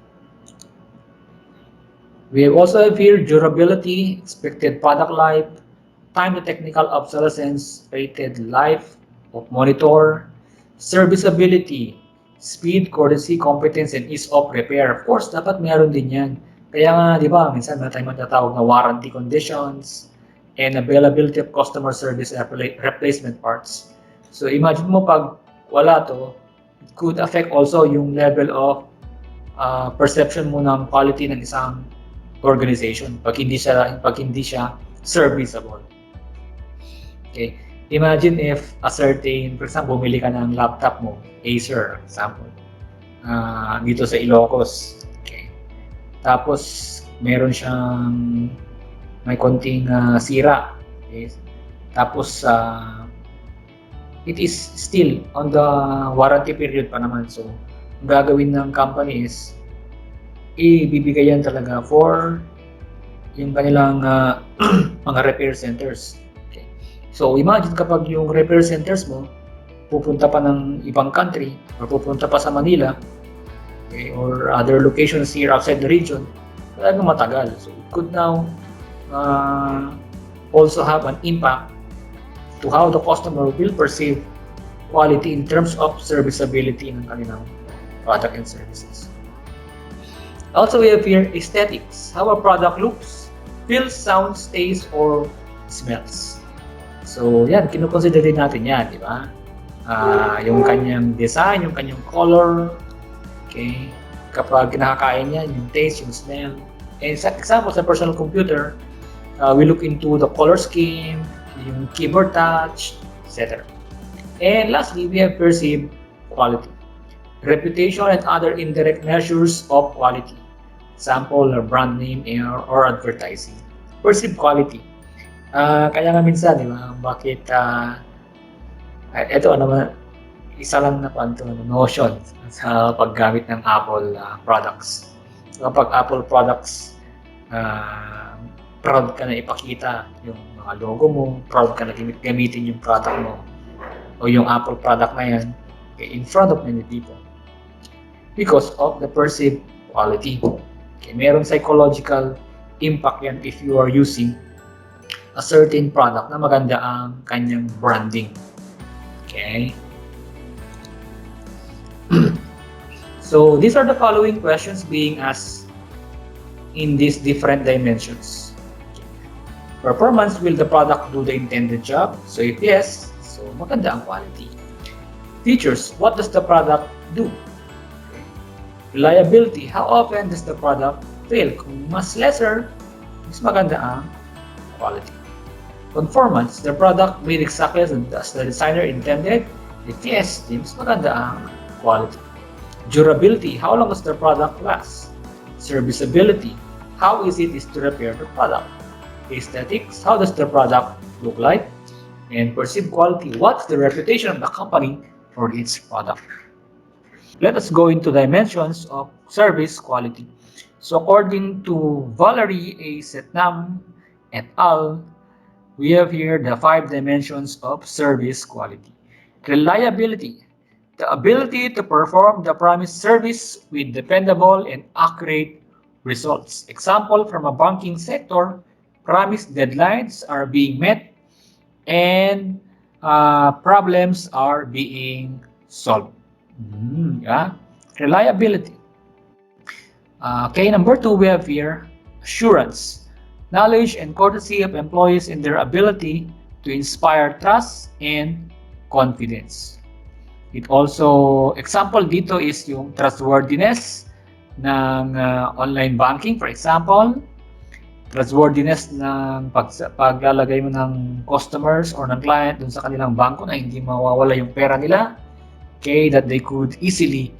We also have here durability, expected product life, time to technical obsolescence, rated life of monitor, serviceability, speed, courtesy, competence, and ease of repair. Of course, dapat meron din yan. Kaya nga, di ba, minsan may tayong matatawag na warranty conditions and availability of customer service replacement parts. So imagine mo pag wala to, it could affect also yung level of perception mo ng quality ng isang organization pag hindi siya serviceable. Okay. Imagine if a certain, for example, bumili ka ng laptop mo, Acer, example, dito sa Ilocos. Tapos, meron siyang may konting sira. Okay? Tapos, it is still on the warranty period pa naman. So, ang gagawin ng company is ibibigay yan talaga for yung kanilang mga repair centers. Okay. So, imagine kapag yung repair centers mo pupunta pa ng ibang country or pupunta pa sa Manila, okay, or other locations here outside the region, talagang matagal. So it could now also have an impact to how the customer will perceive quality in terms of serviceability ng kanilang product and services. Also, we have here aesthetics, how a product looks, feels, sounds, tastes, or smells. So yan, kinukonsider din natin yan, di ba? Yung kanyang design, yung kanyang color, okay, kapag kinakain niya, yung taste, yung smell. And sa example, sa personal computer, we look into the color scheme, yung keyboard touch, etc. And lastly, we have perceived quality. Reputation and other indirect measures of quality. Example, brand name or advertising. Perceived quality. Kaya nga minsan, di ba, bakit At ito naman, isa lang na notion sa paggamit ng Apple products. Kapag Apple products, proud ka na ipakita yung mga logo mo, proud ka na gamitin yung product mo o yung Apple product na yan in front of many people because of the perceived quality. Okay, meron psychological impact yan if you are using a certain product na maganda ang kanyang branding. Okay? So, these are the following questions being asked in these different dimensions. Performance, will the product do the intended job? So, if yes, so maganda ang quality. Features, what does the product do? Okay. Reliability, how often does the product fail? Kung mas lesser, mas maganda ang quality. Conformance, the product made exactly as the designer intended? If yes, di mas maganda ang quality. Durability, how long does the product last? Serviceability, how easy it is to repair the product? Aesthetics, how does the product look like? And perceived quality, what's the reputation of the company for its product? Let us go into dimensions of service quality. So according to Valerie A. Setnam et al., we have here the 5 dimensions of service quality. Reliability, the ability to perform the promised service with dependable and accurate results. Example from a banking sector, promised deadlines are being met and problems are being solved. Yeah. Reliability. Okay, number 2 we have here assurance. Knowledge and courtesy of employees in their ability to inspire trust and confidence. It also, example dito is yung trustworthiness ng online banking. For example, trustworthiness ng paglalagay mo ng customers or ng client dun sa kanilang bangko na hindi mawawala yung pera nila. Okay, that they could easily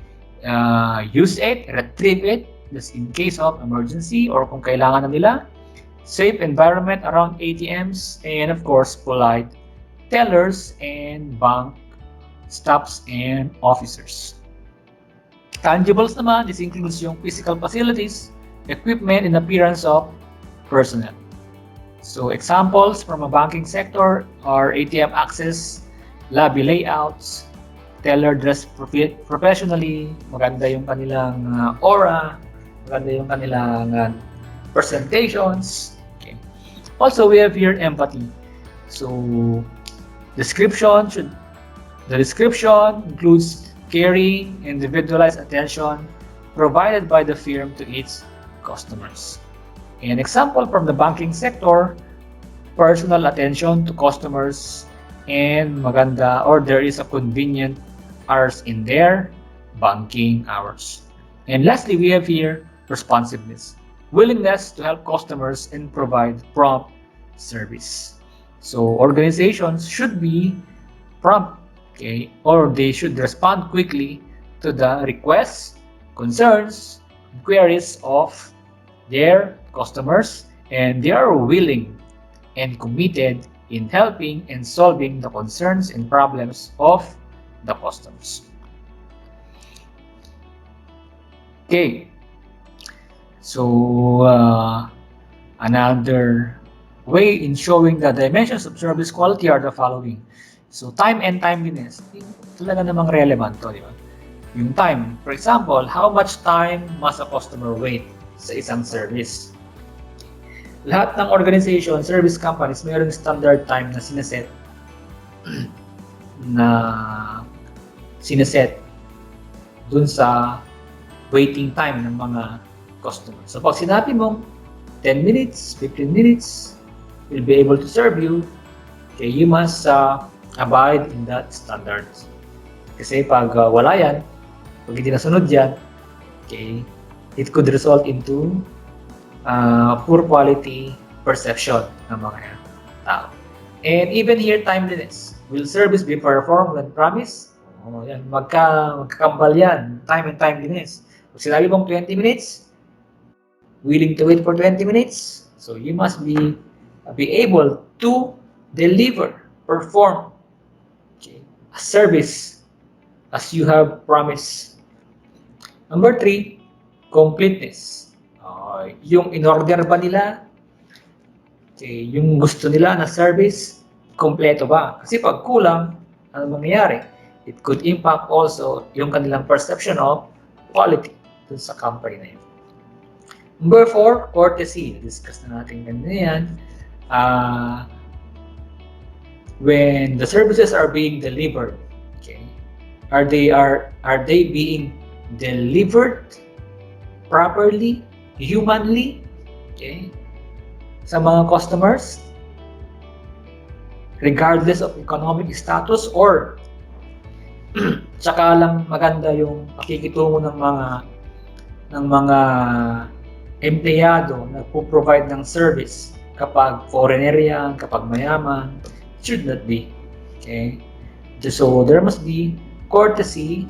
use it, retrieve it, just in case of emergency or kung kailangan na nila. Safe environment around ATMs, and of course, polite tellers and bank staffs and officers. Tangibles naman, this includes yung physical facilities, equipment, and appearance of personnel. So examples from a banking sector are ATM access, lobby layouts, teller dressed professionally, maganda yung kanilang aura, maganda yung kanilang presentations. Okay. Also, we have here empathy. So, the description includes caring, individualized attention provided by the firm to its customers. An example from the banking sector, personal attention to customers and maganda or there is a convenient hours in their banking hours. And lastly, we have here responsiveness, willingness to help customers and provide prompt service. So organizations should be prompt, okay, or they should respond quickly to the requests, concerns, queries of their customers, and they are willing and committed in helping and solving the concerns and problems of the customers. Okay, so another way in showing the dimensions of service quality are the following. So time and timeliness, talaga namang relevant to, di ba? Yung time, for example, how much time must a customer wait sa isang service? Lahat ng organization, service companies, mayroong standard time na sineset dun sa waiting time ng mga customers. So pag sinabi mong 10 minutes, 15 minutes, will be able to serve you, okay, you must abide in that standards. Kasi pag wala yan, pag hindi nasunod yan, okay, it could result into poor quality perception ng mga tao. And even here, timeliness. Will service be performed when promised? Oh, yan. Magkakambal yan. Time and timeliness. Kung sinabi mong 20 minutes, willing to wait for 20 minutes, so you must be able to deliver, perform, okay, a service as you have promised. Number 3, completeness. Yung in-order ba nila? Okay, yung gusto nila na service, kompleto ba? Kasi pag kulang, ano mangyayari? It could impact also yung kanilang perception of quality dun sa company na yun. Number 4, courtesy. Discuss na natin ganyan yan. When the services are being delivered, okay, are they being delivered properly, humanly, okay, sa mga customers, regardless of economic status, or tsaka lang maganda yung pakikitungo ng mga empleyado na provide ng service kapag foreigner yan, kapag mayaman. It should not be. Okay? So there must be courtesy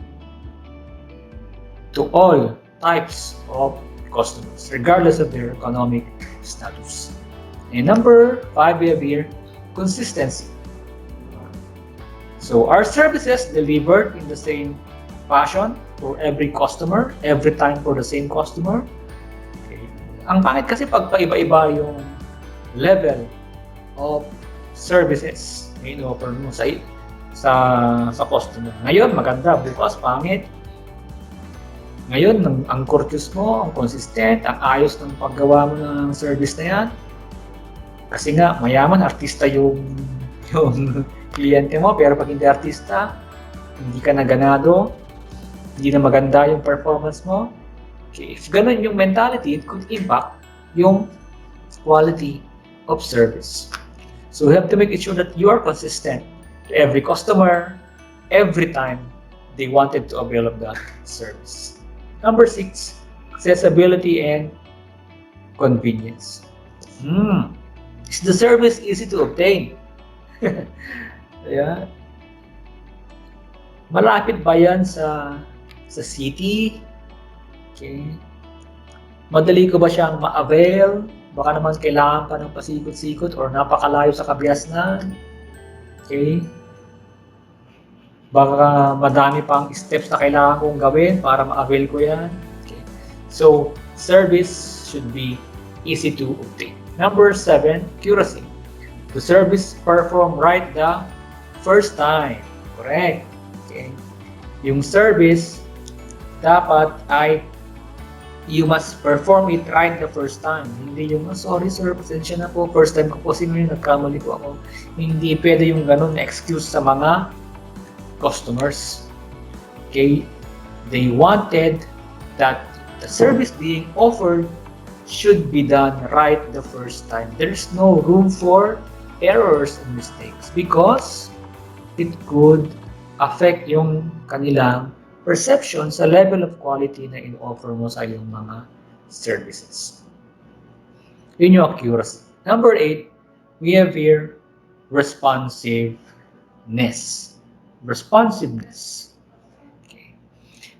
to all types of customers, regardless of their economic status. And number 5, we have here consistency. So our services delivered in the same fashion for every customer, every time for the same customer. Okay. Ang pangit kasi pag paiba-iba yung level of services na in-offer mo sa customer. Ngayon maganda, bukas pangit. Ngayon ang courteous mo, ang consistent, ang ayos ng paggawa mo ng service na yan. Kasi nga mayaman, artista yung kliyente mo, pero pag hindi artista, hindi ka na ganado, hindi na maganda yung performance mo. Okay, if ganun yung mentality, it could impact yung quality of service. So we have to make sure that you are consistent to every customer, every time they wanted to avail of that service. Number 6, accessibility and convenience. Is the service easy to obtain? Yeah. Malapit ba yan sa city? Okay. Madali ko ba siyang ma-avail? Baka naman kailangan pa ng pasikot-sikot or napakalayo sa kabiasnan. Okay. Baka madami pang steps na kailangan kong gawin para ma-avail ko yan. Okay. So, service should be easy to obtain. Number 7, accuracy. The service perform right the first time. Correct. Okay. Yung service, dapat ay you must perform it right the first time. Hindi yung, sorry sir, pasensya na po, first time ko po sinunod, nagkamali po ako. Hindi pwede yung ganun na excuse sa mga customers. Okay? They wanted that the service being offered should be done right the first time. There's no room for errors and mistakes because it could affect yung kanilang perception sa level of quality na in-offer mo sa iyong mga services. Yun yung accuracy. Number 8, we have here responsiveness. Responsiveness. Okay.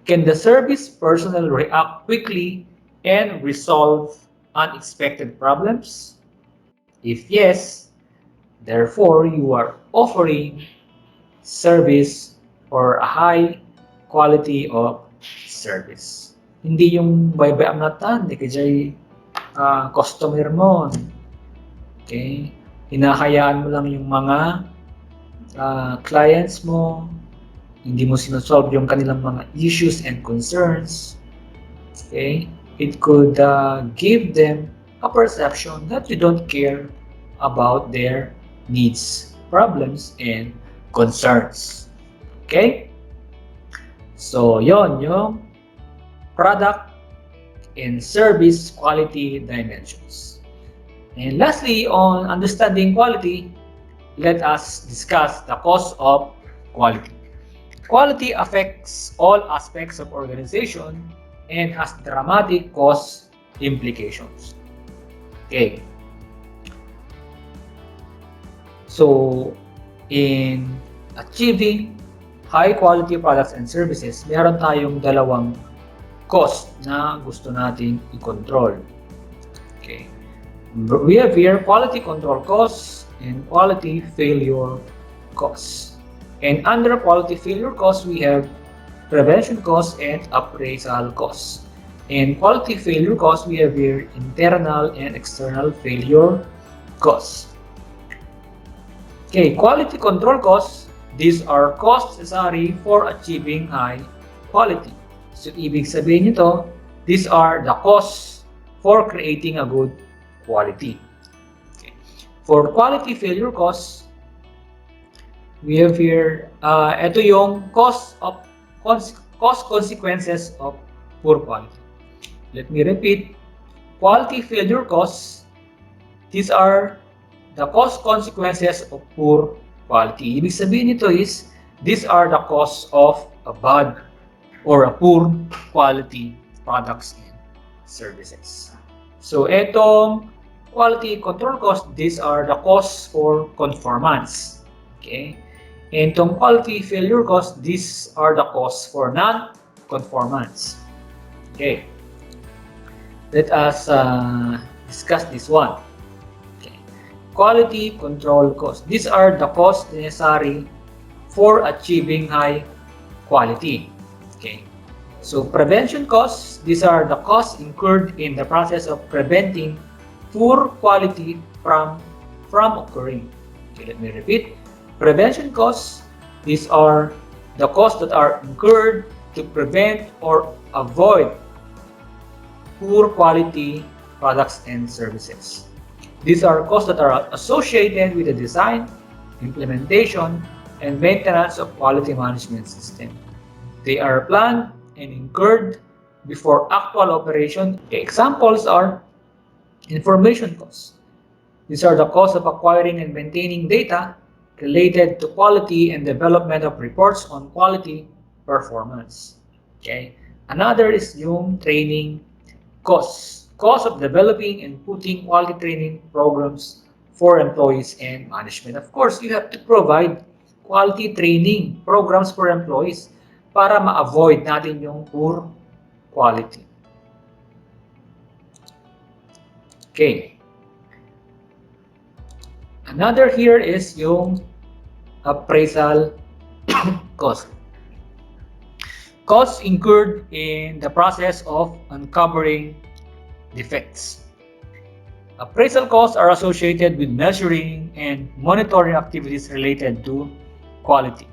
Can the service personnel react quickly and resolve unexpected problems? If yes, therefore you are offering service or a high quality of service. Hindi yung bye-bye amnatan, hindi kajay customer mo. Okay? Hinahayaan mo lang yung mga clients mo, hindi mo sinosolve yung kanilang mga issues and concerns. Okay? It could give them a perception that you don't care about their needs, problems, and concerns. Okay? So, yon yung product and service quality dimensions. And lastly, on understanding quality, let us discuss the cause of quality. Quality affects all aspects of organization and has dramatic cost implications. Okay. So, in achieving high-quality products and services, meron tayong dalawang cost na gusto nating i-control. Okay. We have here quality control costs and quality failure costs. And under quality failure costs, we have prevention costs and appraisal costs. And quality failure costs, we have here internal and external failure costs. Okay, quality control costs, these are costs necessary for achieving high quality. So, ibig sabihin nito, these are the costs for creating a good quality. Okay. For quality failure costs, we have here, ito yung cost consequences of poor quality. Let me repeat, quality failure costs, these are the cost consequences of poor quality. Ibig sabihin nito is, these are the costs of a bad or a poor quality products and services. So, etong quality control cost, these are the costs for conformance. Okay? And itong quality failure cost, these are the costs for non-conformance. Okay. Let us discuss this one. Okay. Quality control cost. These are the costs necessary for achieving high quality. Okay. So prevention costs, these are the costs incurred in the process of preventing poor quality from occurring. Okay, let me repeat. Prevention costs, these are the costs that are incurred to prevent or avoid poor quality products and services. These are costs that are associated with the design, implementation, and maintenance of quality management system. They are planned and incurred before actual operation. Examples are information costs. These are the costs of acquiring and maintaining data related to quality and development of reports on quality performance. Okay. Another is yung training costs. Cost of developing and putting quality training programs for employees and management. Of course, you have to provide quality training programs for employees para ma-avoid natin yung poor quality. Okay. Another here is yung appraisal cost. Costs incurred in the process of uncovering defects. Appraisal costs are associated with measuring and monitoring activities related to quality.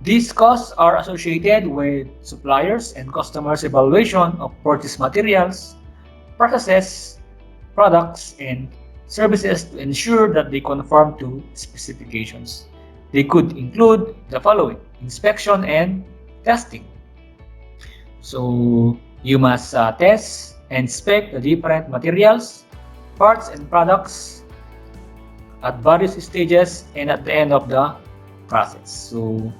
These costs are associated with suppliers and customers' evaluation of purchased materials, processes, products, and services to ensure that they conform to specifications. They could include the following: inspection and testing. So, you must test and inspect the different materials, parts, and products at various stages and at the end of the process. So,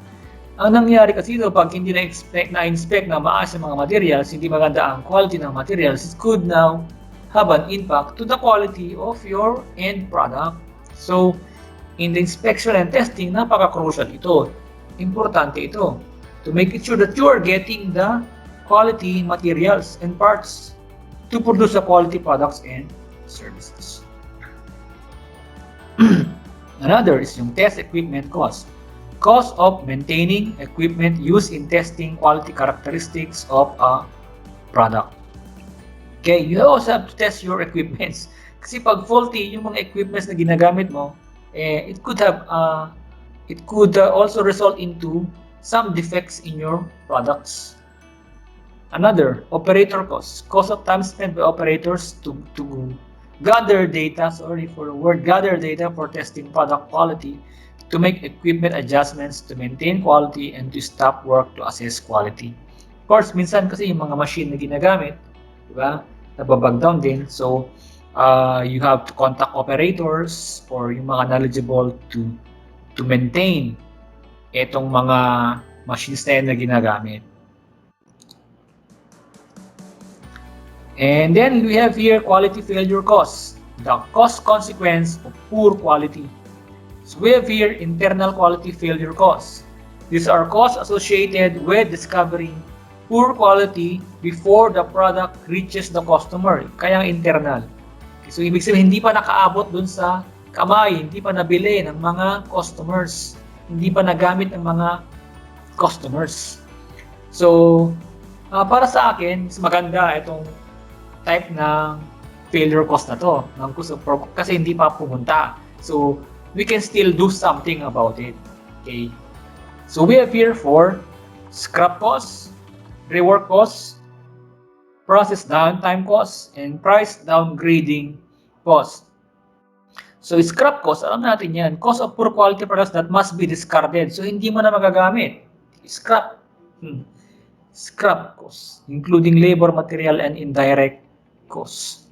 ang nangyari kasi ito, pag hindi na-inspect na maayos ang mga materials, hindi maganda ang quality ng materials, it could now have an impact to the quality of your end product. So, in the inspection and testing, napaka-crucial ito. Importante ito to make it sure that you are getting the quality materials and parts to produce the quality products and services. Another is yung test equipment cost. Cost of maintaining equipment used in testing quality characteristics of a product. Okay, you also have to test your equipments. Kasi pag faulty yung mga equipments na ginagamit mo, it could also result into some defects in your products. Another, operator costs. Cost of time spent by operators to gather data, gather data for testing product quality, to make equipment adjustments, to maintain quality, and to stop work to assess quality. Of course, minsan kasi yung mga machine na ginagamit, di ba, nababag down din. So, you have to contact operators or yung mga knowledgeable to maintain itong mga machines na yan na ginagamit. And then we have here quality failure costs, the cost consequence of poor quality. So we have here internal quality failure costs. These are costs associated with discovering poor quality before the product reaches the customer. Kaya internal. So ibig sabihin hindi pa nakaabot dun sa kamay, hindi pa nabili ng mga customers. hindi pa nagamit ng mga customers. So, para sa akin, mas maganda itong type ng failure cost na to, ng cost of kasi hindi pa pumunta. So, we can still do something about it. Okay? So, we have here for scrap costs, rework costs, process downtime costs, and price downgrading costs. So, scrap costs, alam natin yan. Cost of poor quality products that must be discarded. So, hindi mo na magagamit. Scrap. Scrap costs, including labor, material, and indirect costs.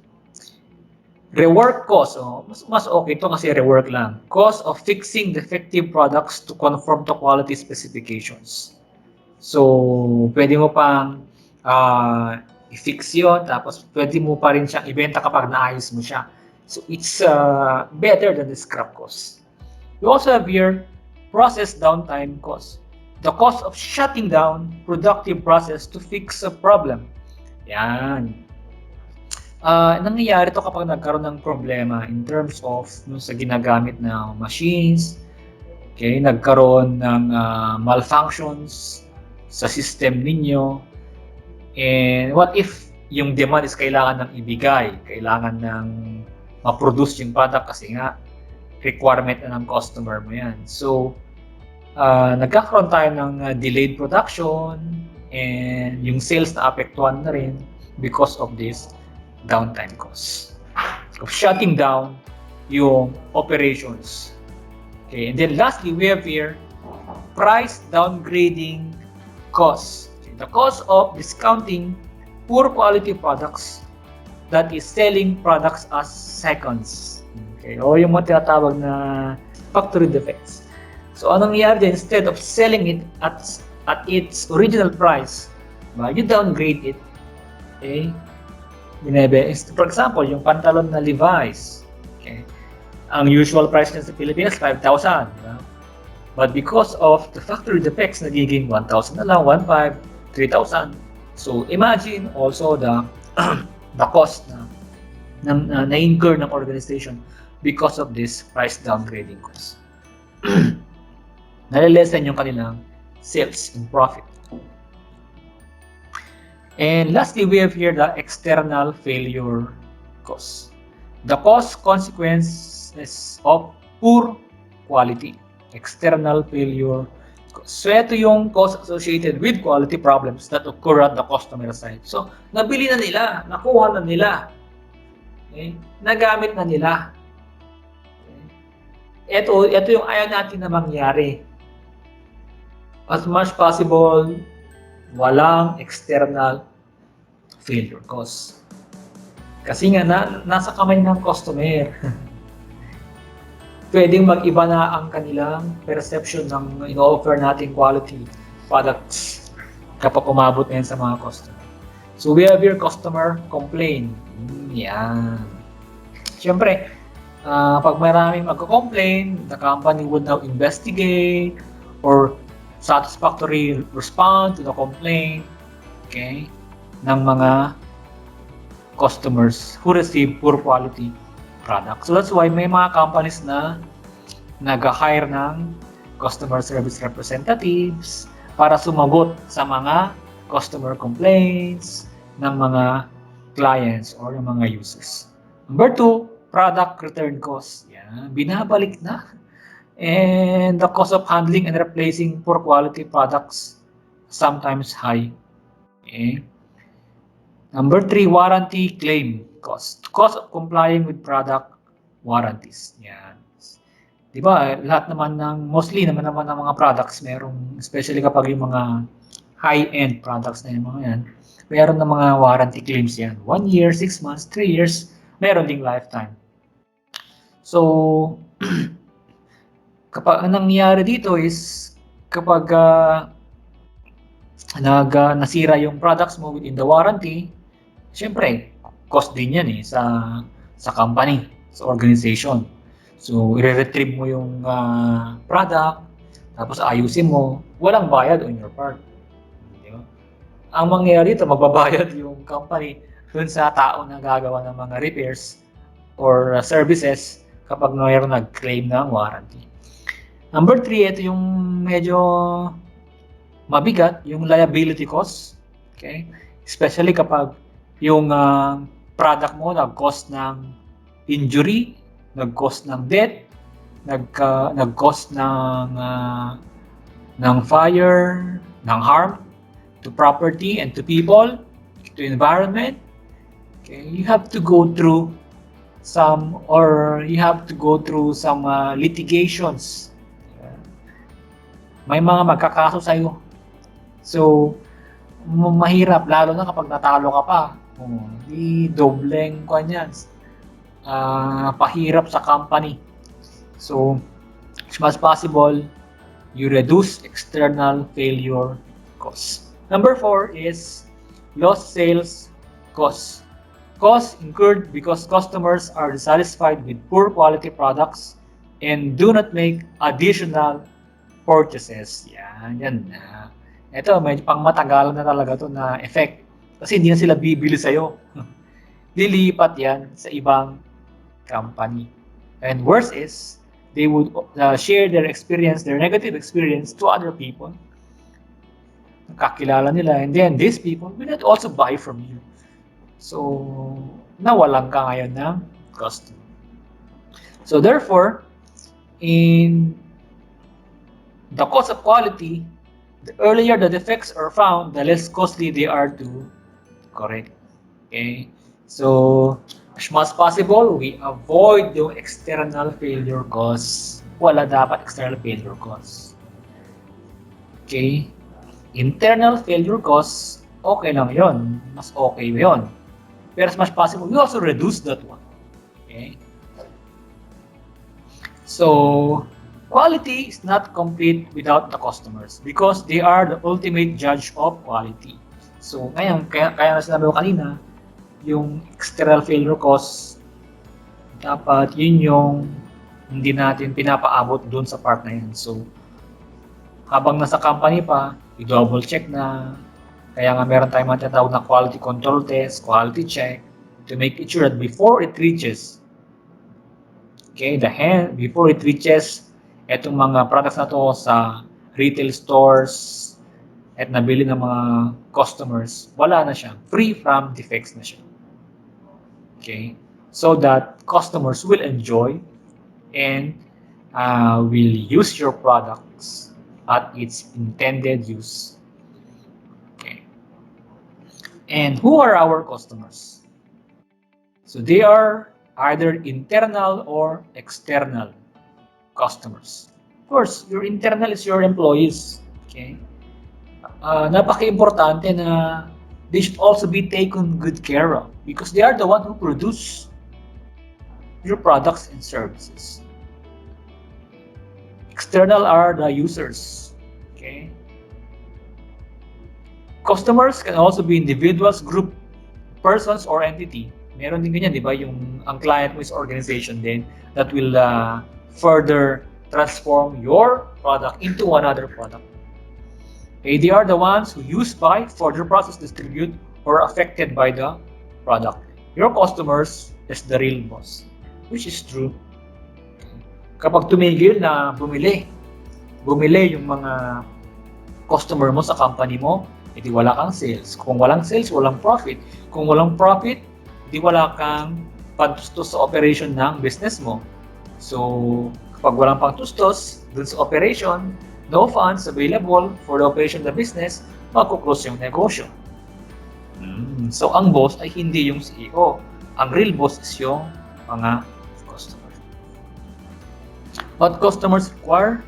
Rework costs, mas okay to kasi rework lang. Cost of fixing defective products to conform to quality specifications. So, pwede mo pang i-fix yun, tapos pwede mo pa rin siyang ibenta kapag naayos mo siya. So, it's better than the scrap cost. We also have here process downtime cost. The cost of shutting down productive process to fix a problem. Yan. Nangyayari to kapag nagkaroon ng problema in terms of sa ginagamit na machines, okay, nagkaroon ng malfunctions sa system ninyo, and what if yung demand is kailangan ng ibigay, kailangan ng ma-produce yung product kasi nga requirement na ng customer mo yan. So, nagkakaroon tayo ng delayed production and yung sales na apektuhan na rin because of this downtime costs. So, shutting down yung operations. Okay, and then lastly, we have here price downgrading costs. Okay, the cost of discounting poor quality products that is selling products as seconds. Okay, o yung mga tinatawag na factory defects. So, anong nangyayari din, instead of selling it at its original price, you downgrade it. Okay? For example, yung pantalon na Levi's. Okay? Ang usual price niya sa Pilipinas, 5,000. Diba? But because of the factory defects, nagiging 1,000 na lang, 1,500, 3,000. So, imagine also the the cost na na-incur ng organization because of this price downgrading cost. Nalilesen yung kanilang sales and profit. And lastly, we have here the external failure cost. The cost consequences of poor quality. External failure cost. So, ito yung cost associated with quality problems that occur at the customer side. So, nabili na nila, nakuha na nila, okay? Nagamit na nila. Okay? Ito yung ayaw natin na mangyari. As much possible, walang external failure cost. Kasi nga, nasa kamay ng customer. Pwedeng mag-iba na ang kanilang perception ng ino-offer nating quality products kapag umabot na yan sa mga customer. So, we have your customer complaint. Yan. Siyempre, pag maraming magko-complain, the company would now investigate or satisfactory respond to the complaint, okay, ng mga customers who receive poor quality products. So that's why may mga companies na nag-hire ng customer service representatives para sumagot sa mga customer complaints ng mga clients or ng mga users. Number 2, product return cost. Yan, binabalik na. And the cost of handling and replacing poor quality products sometimes high. Okay. Number 3, warranty claim cost. Cost of complying with product warranties. Yan. Di ba, lahat naman mostly naman ng mga products, merong, especially kapag yung mga high-end products na yung mga yan, meron ng mga warranty claims yan. 1 year, 6 months, 3 years, meron ding lifetime. So, kapag ang nangyayari dito is kapag nasira yung products mo within the warranty, syempre cost din yan sa company, sa organization. So, i-retrieve mo yung product, tapos ayusin mo, walang bayad on your part. Diba? Ang mangyayari dito, magbabayad yung company dun sa tao na gagawa ng mga repairs or services kapag mayroon nag-claim ng warranty. Number 3, ito yung medyo mabigat, yung liability cost. Okay? Especially kapag yung product mo nag-cause ng injury, nag-cause ng death, nag-cause ng fire, ng harm to property and to people, to environment. Okay? You have to go through some litigations. May mga magkakaso sa'yo. So, mahirap, lalo na kapag natalo ka pa. Di dobleng kanya, pahirap sa company. So, as much as possible, you reduce external failure costs. Number 4 is lost sales costs. Costs incurred because customers are dissatisfied with poor quality products and do not make additional purchases. Yan na. Ito, medyo pang matagalan na talaga to na effect. Kasi hindi na sila bibili sa'yo. Lilipat yan sa ibang company. And worse is, they would share their experience, their negative experience to other people. Nakakilala nila. And then, these people will not also buy from you. So, nawalan ka ngayon ng customer. So, therefore, in the cost of quality, the earlier the defects are found, the less costly they are to correct. Okay? So, as much as possible, we avoid yung external failure costs. Wala dapat external failure costs. Okay? Internal failure costs, okay lang yon. Mas okay yon. Pero as much as possible, we also reduce that one. Okay? So, quality is not complete without the customers because they are the ultimate judge of quality. So, ngayon, kaya na sinabi ko kanina, yung external failure costs, dapat yun yung hindi natin pinapaabot dun sa part na yun. So, habang nasa company pa, i-double check na. Kaya nga meron tayong mga tinatawag na quality control test, quality check, to make it sure that before it reaches, before it reaches etong mga products na to sa retail stores at nabili ng mga customers, wala na siya. Free from defects na siya. Okay? So that customers will enjoy and will use your products at its intended use. Okay. And who are our customers? So they are either internal or external customers. Of course, your internal is your employees. Okay? Napaka-importante na they should also be taken good care of because they are the one who produce your products and services. External are the users. Okay? Customers can also be individuals, group, persons, or entity. Meron din ganyan, di ba? Yung ang client mo is organization din that will further transform your product into another product. Okay, they are the ones who use, buy, further process, distribute, or affected by the product. Your customers is the real boss, which is true. Kapag tumigil na bumili yung mga customer mo sa company mo, edi wala kang sales. Kung walang sales, walang profit. Kung walang profit, edi wala kang pantustos sa operation ng business mo. So, kapag walang pantustos dun sa operation, no funds available for the operation of the business, magkuklose yung negosyo. So, ang boss ay hindi yung CEO. Ang real boss is yung mga customers. What customers require?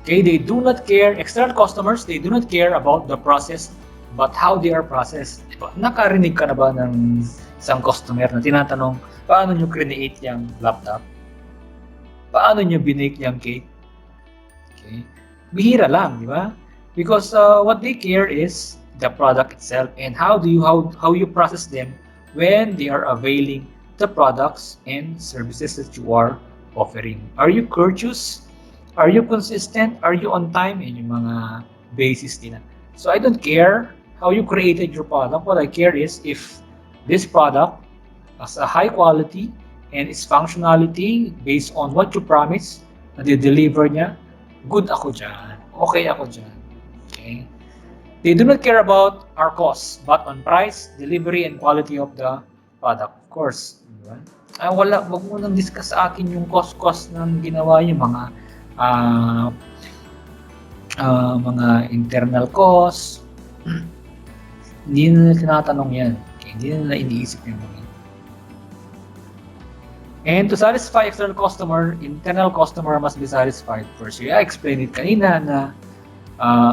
Okay, they do not care, external customers, they do not care about the process, but how they are processed. Nakarinig ka na ba ng isang customer na tinatanong, paano nyo create yung laptop? Paano nyo binake yung cake? Okay. Bihira lang, di ba? Because what they care is the product itself and how you process them when they are availing the products and services that you are offering. Are you courteous? Are you consistent? Are you on time? Yan yung mga basis nila. So I don't care how you created your product. What I care is if this product has a high quality and its functionality based on what you promise na deliver niya, good ako dyan. Okay ako dyan. Okay? They do not care about our costs, but on price, delivery, and quality of the product. Of course. Diba? Wag mo nang discuss sa akin yung cost ng ginawa niyo, mga internal costs. Hindi na tinatanong yan. Okay? Hindi na iniisip yung mga yan. And to satisfy external customer, internal customer must be satisfied first. So, I explained it kanina na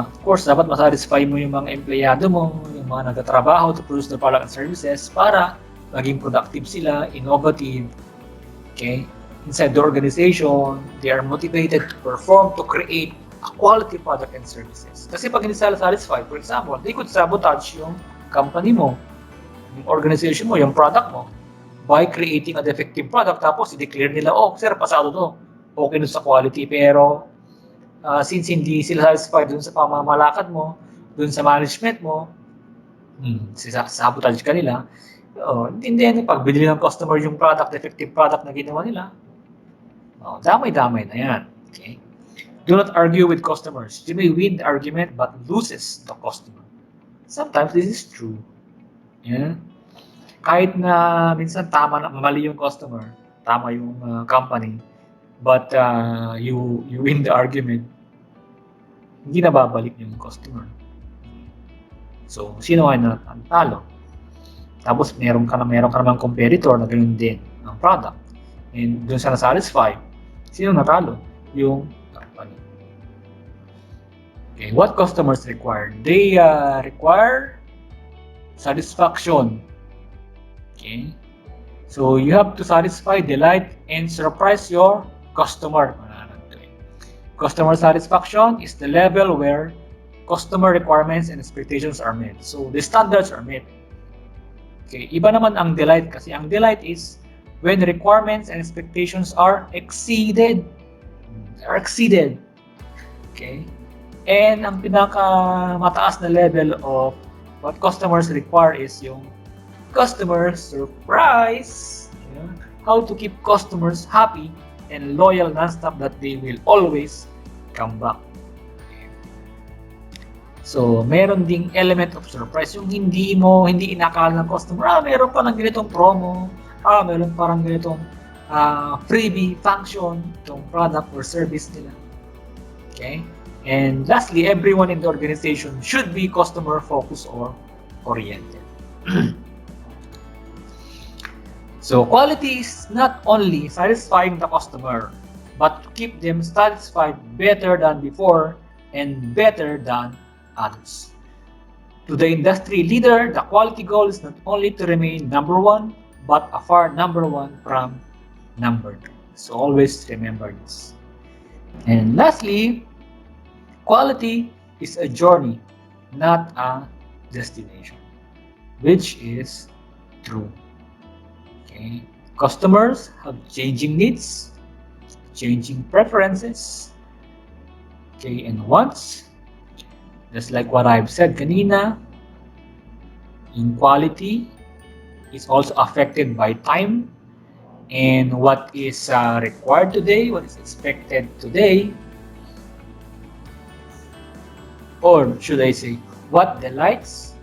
of course, dapat masatisfy mo yung mga empleyado mo, yung mga nagtatrabaho to produce the product and services para maging productive sila, innovative. Okay? Inside the organization, they are motivated to perform, to create a quality product and services. Kasi pag hindi sila satisfied, for example, they could sabotage yung company mo, yung organization mo, yung product mo, by creating a defective product. Tapos, i-declare nila, oh, sir, pasado to. Okay dun sa quality, pero since hindi sila satisfied dun sa pamamalakad mo, dun sa management mo, sabotage ka nila, hindi pag binili ng customer yung product, defective product na ginawa nila, damay-damay na yan. Okay? Do not argue with customers. You may win the argument but loses the customer. Sometimes this is true. Yeah? Kahit na minsan mali yung customer, tama yung company, but you win the argument, hindi na babalik yung customer. So, sino ay natalo? Tapos, meron ka namang competitor na ganoon din ng product. And doon sa na-satisfy, sino natalo? Yung company. Okay, what customers require? They require satisfaction. Okay? So, you have to satisfy, delight, and surprise your customer. Customer satisfaction is the level where customer requirements and expectations are met. So, the standards are met. Okay, iba naman ang delight kasi ang delight is when requirements and expectations are exceeded. Okay? And ang pinaka-mataas na level of what customers require is yung customer surprise. Yeah? How to keep customers happy and loyal non-stop that they will always come back. So, meron ding element of surprise. Yung hindi inakala ng customer, meron pa ng ganitong promo, meron parang ganitong freebie function itong product or service nila. Okay? And lastly, everyone in the organization should be customer-focused or oriented. So, quality is not only satisfying the customer, but to keep them satisfied better than before and better than others. To the industry leader, the quality goal is not only to remain number one, but a far number one from number two. So, always remember this. And lastly, quality is a journey, not a destination, which is true. Okay. Customers have changing needs, changing preferences, okay, and wants. Just like what I've said kanina, in quality is also affected by time and what is required today, what is expected today, or should I say, what delights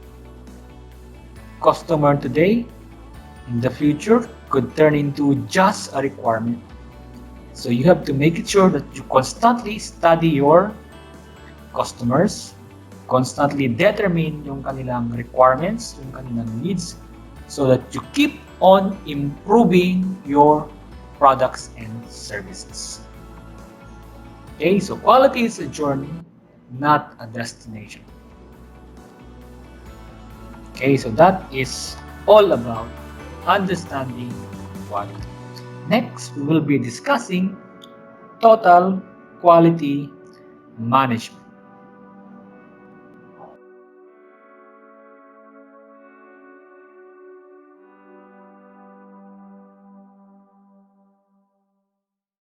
customer today in the future could turn into just a requirement. So you have to make it sure that you constantly study your customers, constantly determine yung kanilang requirements, yung kanilang needs, so that you keep on improving your products and services. Okay, so quality is a journey, not a destination. Okay, so that is all about understanding quality. Next, we will be discussing total quality management.